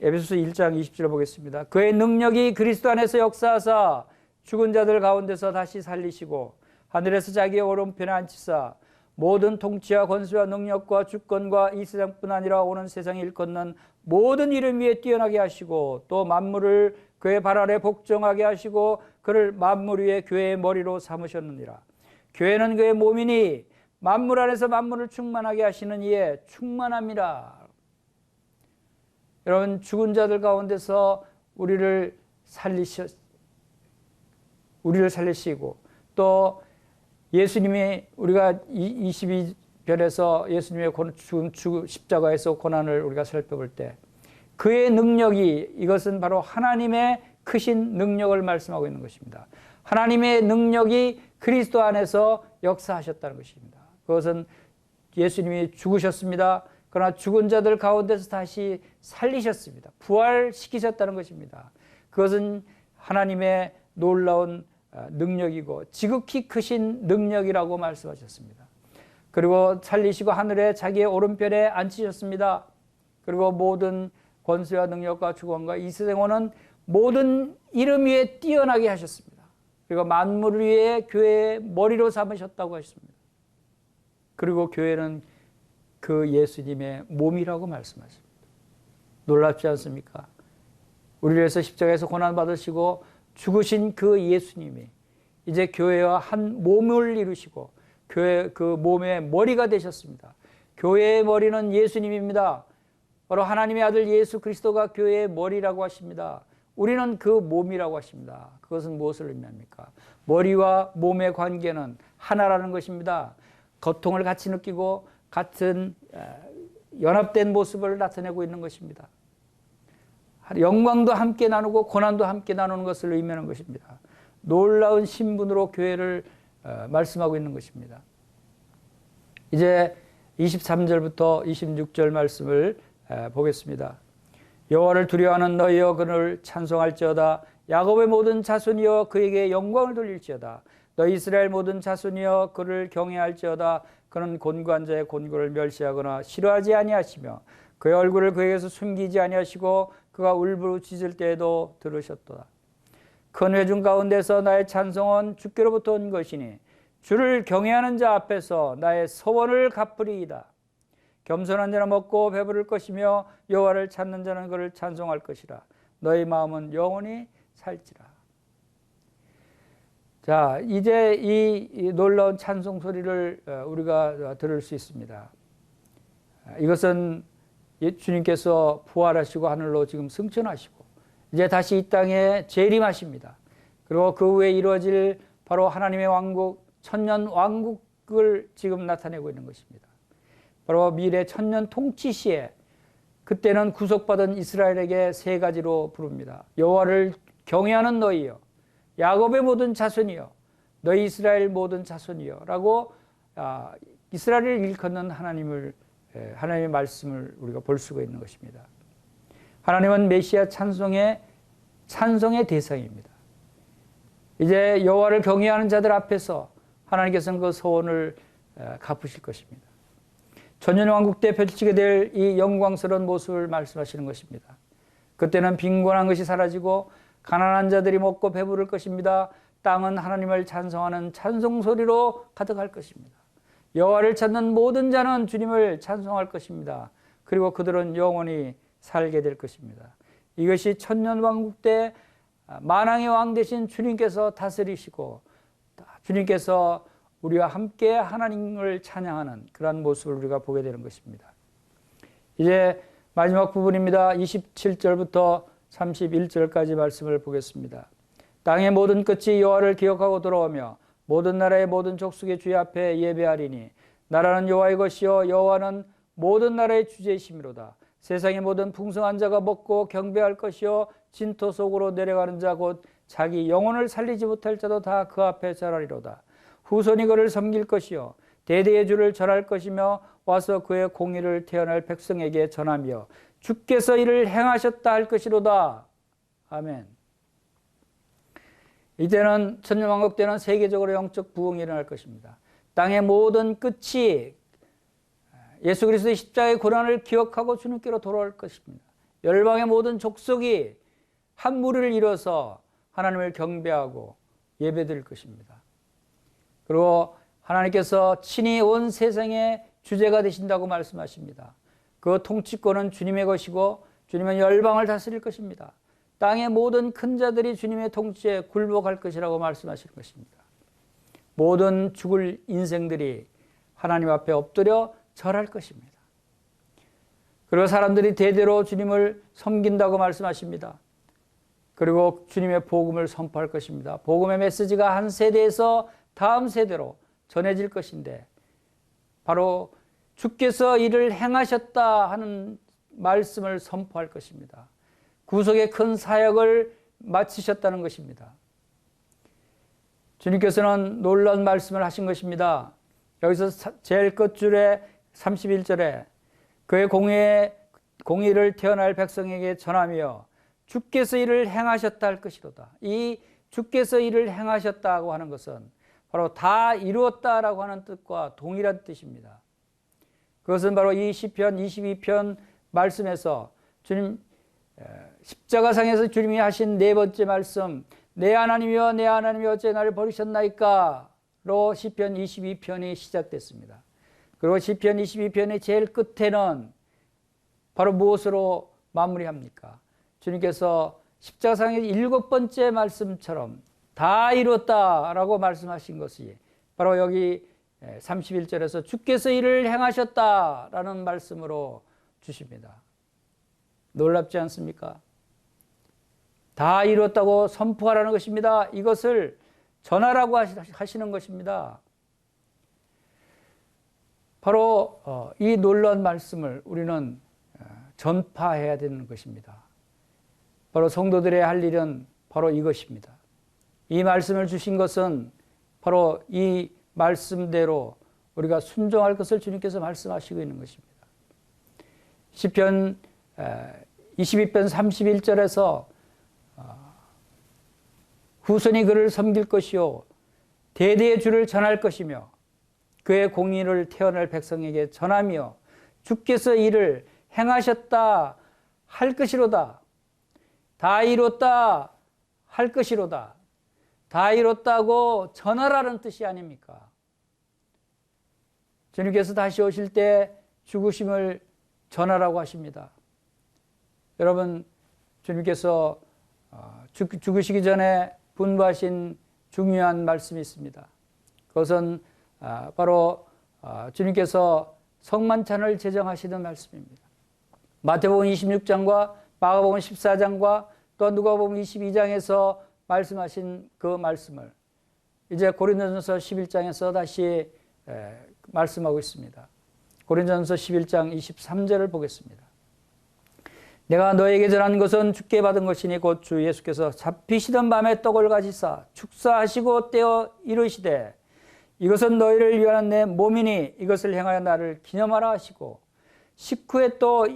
에베소서 1장 20절을 보겠습니다. 그의 능력이 그리스도 안에서 역사하사 죽은 자들 가운데서 다시 살리시고 하늘에서 자기의 오른편에 앉히사 모든 통치와 권세와 능력과 주권과 이 세상뿐 아니라 오는 세상에 일컫는 모든 이름 위에 뛰어나게 하시고 또 만물을 그의 발 아래 복종하게 하시고 그를 만물 위에 교회의 머리로 삼으셨느니라. 교회는 그의 몸이니 만물 안에서 만물을 충만하게 하시는 이에 충만함이라. 여러분, 죽은 자들 가운데서 우리를 살리시고 또 예수님이 우리가 22편에서 예수님의 십자가에서 고난을 우리가 살펴볼 때 그의 능력이 이것은 바로 하나님의 크신 능력을 말씀하고 있는 것입니다. 하나님의 능력이 그리스도 안에서 역사하셨다는 것입니다. 그것은 예수님이 죽으셨습니다. 그러나 죽은 자들 가운데서 다시 살리셨습니다. 부활시키셨다는 것입니다. 그것은 하나님의 놀라운 능력이고 지극히 크신 능력이라고 말씀하셨습니다. 그리고 살리시고 하늘에 자기의 오른편에 앉히셨습니다. 그리고 모든 권세와 능력과 주권과 이 세상 오는 모든 이름 위에 뛰어나게 하셨습니다. 그리고 만물 위에 교회의 머리로 삼으셨다고 하셨습니다. 그리고 교회는 그 예수님의 몸이라고 말씀하십니다. 놀랍지 않습니까? 우리를 위해서 십자가에서 고난받으시고 죽으신 그 예수님이 이제 교회와 한 몸을 이루시고 교회 그 몸의 머리가 되셨습니다. 교회의 머리는 예수님입니다. 바로 하나님의 아들 예수 그리스도가 교회의 머리라고 하십니다. 우리는 그 몸이라고 하십니다. 그것은 무엇을 의미합니까? 머리와 몸의 관계는 하나라는 것입니다. 고통을 같이 느끼고 같은 연합된 모습을 나타내고 있는 것입니다. 영광도 함께 나누고 고난도 함께 나누는 것을 의미하는 것입니다. 놀라운 신분으로 교회를 말씀하고 있는 것입니다. 이제 23절부터 26절 말씀을 보겠습니다. 여호와를 두려워하는 너희여 그를 찬송할지어다. 야곱의 모든 자손이여 그에게 영광을 돌릴지어다. 너희 이스라엘 모든 자손이여 그를 경외할지어다. 그는 곤고한 자의 곤고를 멸시하거나 싫어하지 아니하시며 그의 얼굴을 그에게서 숨기지 아니하시고 그가 울부짖을 때에도 들으셨도다. 큰 회중 가운데서 나의 찬송은 주께로부터 온 것이니 주를 경외하는 자 앞에서 나의 소원을 갚으리이다. 겸손한 자는 먹고 배부를 것이며 여호와를 찾는 자는 그를 찬송할 것이라. 너희 마음은 영원히 살지라. 자, 이제 이 놀라운 찬송 소리를 우리가 들을 수 있습니다. 이것은 주님께서 부활하시고 하늘로 지금 승천하시고 이제 다시 이 땅에 재림하십니다. 그리고 그 후에 이루어질 바로 하나님의 왕국, 천년 왕국을 지금 나타내고 있는 것입니다. 바로 미래 천년 통치 시에 그때는 구속받은 이스라엘에게 세 가지로 부릅니다. 여호와를 경외하는 너희여, 야곱의 모든 자손이여, 너희 이스라엘 모든 자손이여 라고 이스라엘을 일컫는 하나님의 말씀을 우리가 볼 수가 있는 것입니다. 하나님은 메시아 찬송의 대상입니다. 이제 여호와를 경외하는 자들 앞에서 하나님께서는 그 소원을 갚으실 것입니다. 천년왕국 때 펼치게 될 이 영광스러운 모습을 말씀하시는 것입니다. 그때는 빈곤한 것이 사라지고 가난한 자들이 먹고 배부를 것입니다. 땅은 하나님을 찬송하는 찬송 소리로 가득할 것입니다. 여호와를 찾는 모든 자는 주님을 찬송할 것입니다. 그리고 그들은 영원히 살게 될 것입니다. 이것이 천년왕국 때 만왕의 왕 되신 주님께서 다스리시고 주님께서 우리와 함께 하나님을 찬양하는 그런 모습을 우리가 보게 되는 것입니다. 이제 마지막 부분입니다. 27절부터 31절까지 말씀을 보겠습니다. 땅의 모든 끝이 여호와를 기억하고 돌아오며 모든 나라의 모든 족속의 주의 앞에 예배하리니 나라는 여호와의 것이요 여호와는 모든 나라의 주제이심이로다. 세상의 모든 풍성한 자가 먹고 경배할 것이요 진토 속으로 내려가는 자 곧 자기 영혼을 살리지 못할 자도 다 그 앞에 절하리로다. 후손이 그를 섬길 것이요 대대의 주를 절할 것이며 와서 그의 공의를 태어날 백성에게 전하며 주께서 이를 행하셨다 할 것이로다. 아멘. 이때는 천년왕국 때는 세계적으로 영적 부흥이 일어날 것입니다. 땅의 모든 끝이 예수 그리스도의 십자가의 고난을 기억하고 주님께로 돌아올 것입니다. 열방의 모든 족속이 한 무리를 이뤄서 하나님을 경배하고 예배드릴 것입니다. 그리고 하나님께서 친히 온 세상의 주제가 되신다고 말씀하십니다. 그 통치권은 주님의 것이고 주님은 열방을 다스릴 것입니다. 땅의 모든 큰 자들이 주님의 통치에 굴복할 것이라고 말씀하실 것입니다. 모든 죽을 인생들이 하나님 앞에 엎드려 절할 것입니다. 그리고 사람들이 대대로 주님을 섬긴다고 말씀하십니다. 그리고 주님의 복음을 선포할 것입니다. 복음의 메시지가 한 세대에서 다음 세대로 전해질 것인데 바로 주께서 이를 행하셨다 하는 말씀을 선포할 것입니다. 구속의 큰 사역을 마치셨다는 것입니다. 주님께서는 놀라운 말씀을 하신 것입니다. 여기서 제일 끝줄에 31절에 그의 공의를 태어날 백성에게 전하며 주께서 이를 행하셨다 할 것이로다. 이 주께서 이를 행하셨다고 하는 것은 바로 다 이루었다라고 하는 뜻과 동일한 뜻입니다. 그것은 바로 이 시편 22편 말씀에서 주님 십자가상에서 주님이 하신 네 번째 말씀 내 하나님이여 내 하나님이여 어째 나를 버리셨나이까 로 시편 22편이 시작됐습니다. 그리고 시편 22편의 제일 끝에는 바로 무엇으로 마무리합니까? 주님께서 십자가상의 일곱 번째 말씀처럼 다 이뤘다라고 말씀하신 것이 바로 여기 31절에서 주께서 이를 행하셨다라는 말씀으로 주십니다. 놀랍지 않습니까? 다 이뤘다고 선포하라는 것입니다. 이것을 전하라고 하시는 것입니다. 바로 이 놀라운 말씀을 우리는 전파해야 되는 것입니다. 바로 성도들의 할 일은 바로 이것입니다. 이 말씀을 주신 것은 바로 이 말씀대로 우리가 순종할 것을 주님께서 말씀하시고 있는 것입니다. 시편 22편 31절에서 후손이 그를 섬길 것이요 대대의 주를 전할 것이며 그의 공의를 태어날 백성에게 전하며 주께서 이를 행하셨다 할 것이로다. 다 이뤘다 할 것이로다. 다 이뤘다고 전하라는 뜻이 아닙니까? 주님께서 다시 오실 때 죽으심을 전하라고 하십니다. 여러분, 주님께서 죽으시기 전에 분부하신 중요한 말씀이 있습니다. 그것은 바로 주님께서 성만찬을 제정하시는 말씀입니다. 마태복음 26장과 마가복음 14장과 또 누가복음 22장에서 말씀하신 그 말씀을 이제 고린도전서 11장에서 다시 말씀하고 있습니다. 고린도전서 11장 23절을 보겠습니다. 내가 너에게 전한 것은 주께 받은 것이니 곧 주 예수께서 잡히시던 밤에 떡을 가지사 축사하시고 떼어 이르시되 이것은 너희를 위한 내 몸이니 이것을 행하여 나를 기념하라 하시고 식후에 또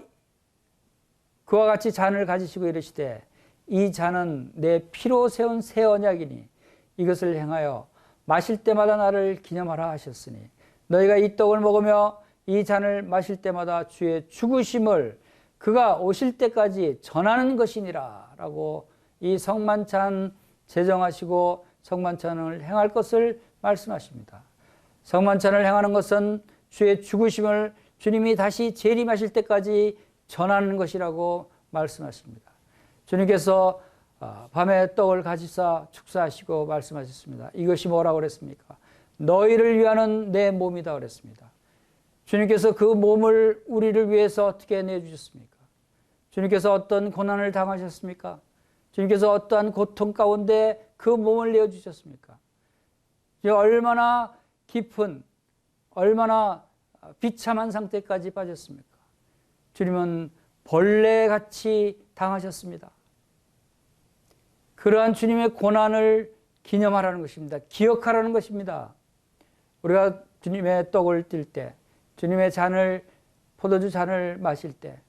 그와 같이 잔을 가지시고 이르시되 이 잔은 내 피로 세운 새 언약이니 이것을 행하여 마실 때마다 나를 기념하라 하셨으니 너희가 이 떡을 먹으며 이 잔을 마실 때마다 주의 죽으심을 그가 오실 때까지 전하는 것이니라 라고 이 성만찬 제정하시고 성만찬을 행할 것을 말씀하십니다. 성만찬을 행하는 것은 주의 죽으심을 주님이 다시 재림하실 때까지 전하는 것이라고 말씀하십니다. 주님께서 밤에 떡을 가지사 축사하시고 말씀하셨습니다. 이것이 뭐라고 그랬습니까? 너희를 위하는 내 몸이다 그랬습니다. 주님께서 그 몸을 우리를 위해서 어떻게 내주셨습니까? 주님께서 어떤 고난을 당하셨습니까? 주님께서 어떠한 고통 가운데 그 몸을 내어주셨습니까? 얼마나 깊은, 얼마나 비참한 상태까지 빠졌습니까? 주님은 벌레같이 당하셨습니다. 그러한 주님의 고난을 기념하라는 것입니다. 기억하라는 것입니다. 우리가 주님의 떡을 띨 때, 주님의 잔을, 포도주 잔을 마실 때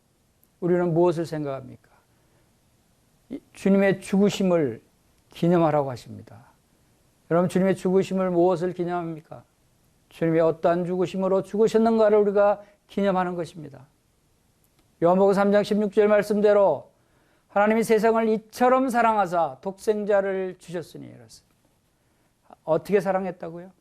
우리는 무엇을 생각합니까? 주님의 죽으심을 기념하라고 하십니다. 여러분, 주님의 죽으심을 무엇을 기념합니까? 주님이 어떠한 죽으심으로 죽으셨는가를 우리가 기념하는 것입니다. 요한복음 3장 16절 말씀대로 하나님이 세상을 이처럼 사랑하사 독생자를 주셨으니 이렇습니다. 어떻게 사랑했다고요?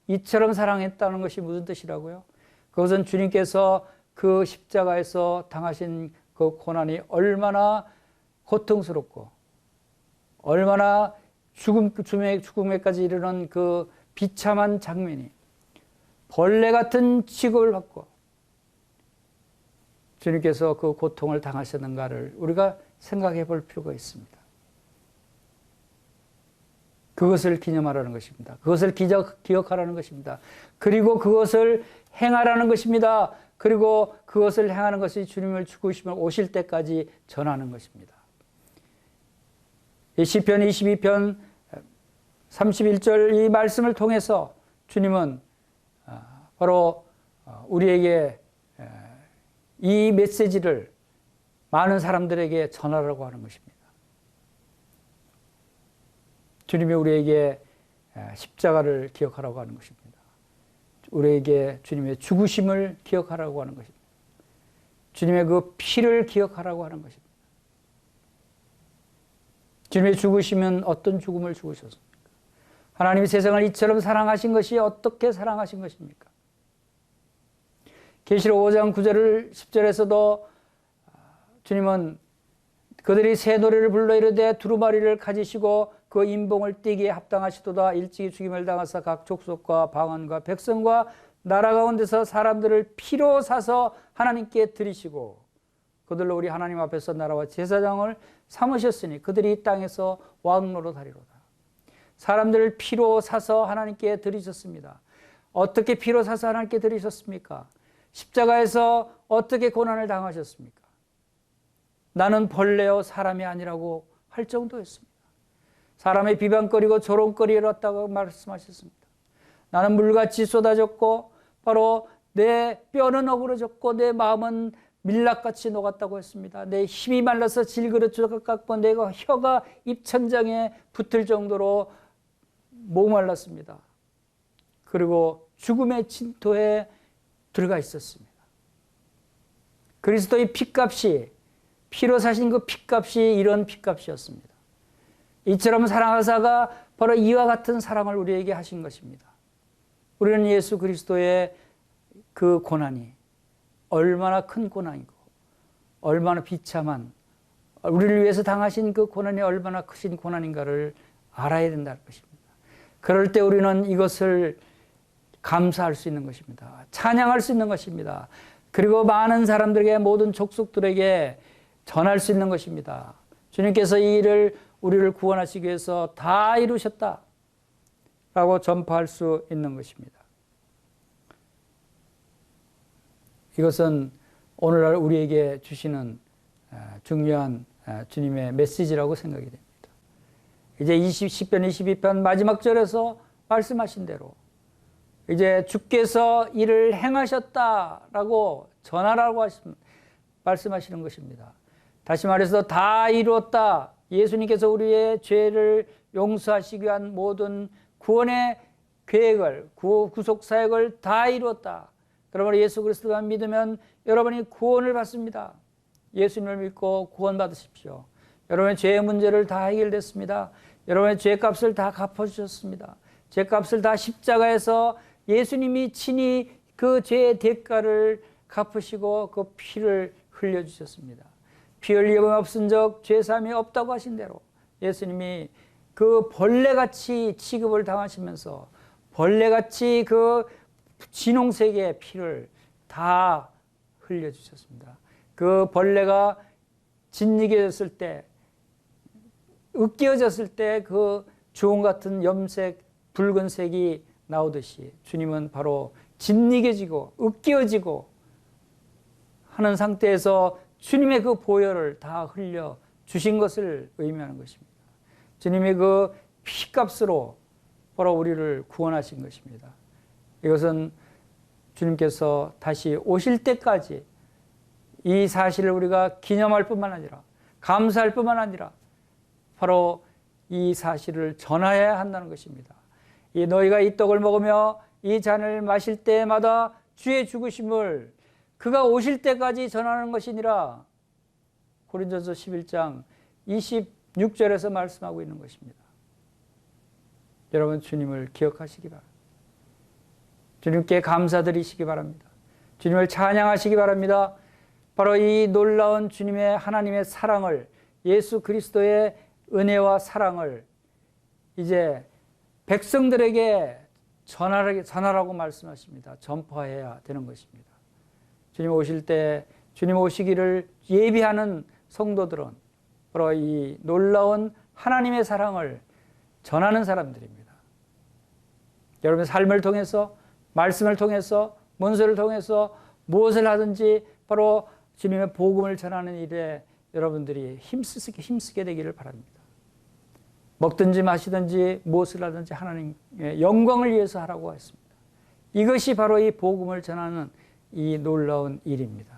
이처럼 사랑했다는 것이 무슨 뜻이라고요? 그것은 주님께서 그 십자가에서 당하신 그 고난이 얼마나 고통스럽고 얼마나 죽음에까지 이르는 그 비참한 장면이 벌레 같은 취급을 받고 주님께서 그 고통을 당하셨는가를 우리가 생각해 볼 필요가 있습니다. 그것을 기념하라는 것입니다. 그것을 기억하라는 것입니다. 그리고 그것을 행하라는 것입니다. 그리고 그것을 행하는 것이 주님을 죽으시면 오실 때까지 전하는 것입니다. 시편 22편 31절 이 말씀을 통해서 주님은 바로 우리에게 이 메시지를 많은 사람들에게 전하라고 하는 것입니다. 주님이 우리에게 십자가를 기억하라고 하는 것입니다. 우리에게 주님의 죽으심을 기억하라고 하는 것입니다. 주님의 그 피를 기억하라고 하는 것입니다. 주님의 죽으심은 어떤 죽음을 죽으셨습니까? 하나님이 세상을 이처럼 사랑하신 것이 어떻게 사랑하신 것입니까? 계시록 5장 9절 10절에서도 주님은 그들이 새 노래를 불러 이르되 두루마리를 가지시고 그 인봉을 띠기에 합당하시도다. 일찍이 죽임을 당하사 각 족속과 방언과 백성과 나라 가운데서 사람들을 피로 사서 하나님께 드리시고 그들로 우리 하나님 앞에서 나라와 제사장을 삼으셨으니 그들이 이 땅에서 왕 노릇하리로다. 사람들을 피로 사서 하나님께 드리셨습니다. 어떻게 피로 사서 하나님께 드리셨습니까? 십자가에서 어떻게 고난을 당하셨습니까? 나는 벌레요 사람이 아니라고 할 정도였습니다. 사람의 비방거리고 조롱거리였다고 말씀하셨습니다. 나는 물같이 쏟아졌고 바로 내 뼈는 어그러졌고 내 마음은 밀랍같이 녹았다고 했습니다. 내 힘이 말라서 질그릇 같고 내 혀가 입천장에 붙을 정도로 목말랐습니다. 그리고 죽음의 진토에 들어가 있었습니다. 그리스도의 핏값이 피로 사신 그 핏값이 이런 핏값이었습니다. 이처럼 사랑하사가 바로 이와 같은 사랑을 우리에게 하신 것입니다. 우리는 예수 그리스도의 그 고난이 얼마나 큰 고난이고 얼마나 비참한 우리를 위해서 당하신 그 고난이 얼마나 크신 고난인가를 알아야 된다는 것입니다. 그럴 때 우리는 이것을 감사할 수 있는 것입니다. 찬양할 수 있는 것입니다. 그리고 많은 사람들에게 모든 족속들에게 전할 수 있는 것입니다. 주님께서 이 일을 우리를 구원하시기 위해서 다 이루셨다 라고 전파할 수 있는 것입니다. 이것은 오늘날 우리에게 주시는 중요한 주님의 메시지라고 생각이 됩니다. 이제 10편 22편 마지막 절에서 말씀하신 대로 이제 주께서 이를 행하셨다라고 전하라고 말씀하시는 것입니다. 다시 말해서 다 이루었다. 예수님께서 우리의 죄를 용서하시기 위한 모든 구원의 계획을, 구속 사역을 다 이루었다. 그러므로 예수 그리스도만 믿으면 여러분이 구원을 받습니다. 예수님을 믿고 구원받으십시오. 여러분의 죄의 문제를 다 해결됐습니다. 여러분의 죄값을 다 갚아주셨습니다. 죄값을 다 십자가에서 예수님이 친히 그 죄의 대가를 갚으시고 그 피를 흘려주셨습니다. 피 흘림이 없은 적 죄사함이 없다고 하신 대로 예수님이 그 벌레같이 취급을 당하시면서 벌레같이 그 진홍색의 피를 다 흘려주셨습니다. 그 벌레가 짓이겨졌을 때, 으깨어졌을 때 그 주홍 같은 염색, 붉은색이 나오듯이 주님은 바로 짓이겨지고 으깨어지고 하는 상태에서 주님의 그 보혈을 다 흘려 주신 것을 의미하는 것입니다. 주님의 그 피값으로 바로 우리를 구원하신 것입니다. 이것은 주님께서 다시 오실 때까지 이 사실을 우리가 기념할 뿐만 아니라 감사할 뿐만 아니라 바로 이 사실을 전하여야 한다는 것입니다. 이 너희가 이 떡을 먹으며 이 잔을 마실 때마다 주의 죽으심을 그가 오실 때까지 전하는 것이니라. 고린도서 11장 26절에서 말씀하고 있는 것입니다. 여러분, 주님을 기억하시기 바랍니다. 주님께 감사드리시기 바랍니다. 주님을 찬양하시기 바랍니다. 바로 이 놀라운 주님의 하나님의 사랑을, 예수 그리스도의 은혜와 사랑을 이제 백성들에게 전하라고 말씀하십니다. 전파해야 되는 것입니다. 주님 오실 때, 주님 오시기를 예비하는 성도들은 바로 이 놀라운 하나님의 사랑을 전하는 사람들입니다. 여러분의 삶을 통해서, 말씀을 통해서, 문서를 통해서 무엇을 하든지 바로 주님의 복음을 전하는 일에 여러분들이 힘쓰게 되기를 바랍니다. 먹든지 마시든지 무엇을 하든지 하나님의 영광을 위해서 하라고 했습니다. 이것이 바로 이 복음을 전하는 이 놀라운 일입니다.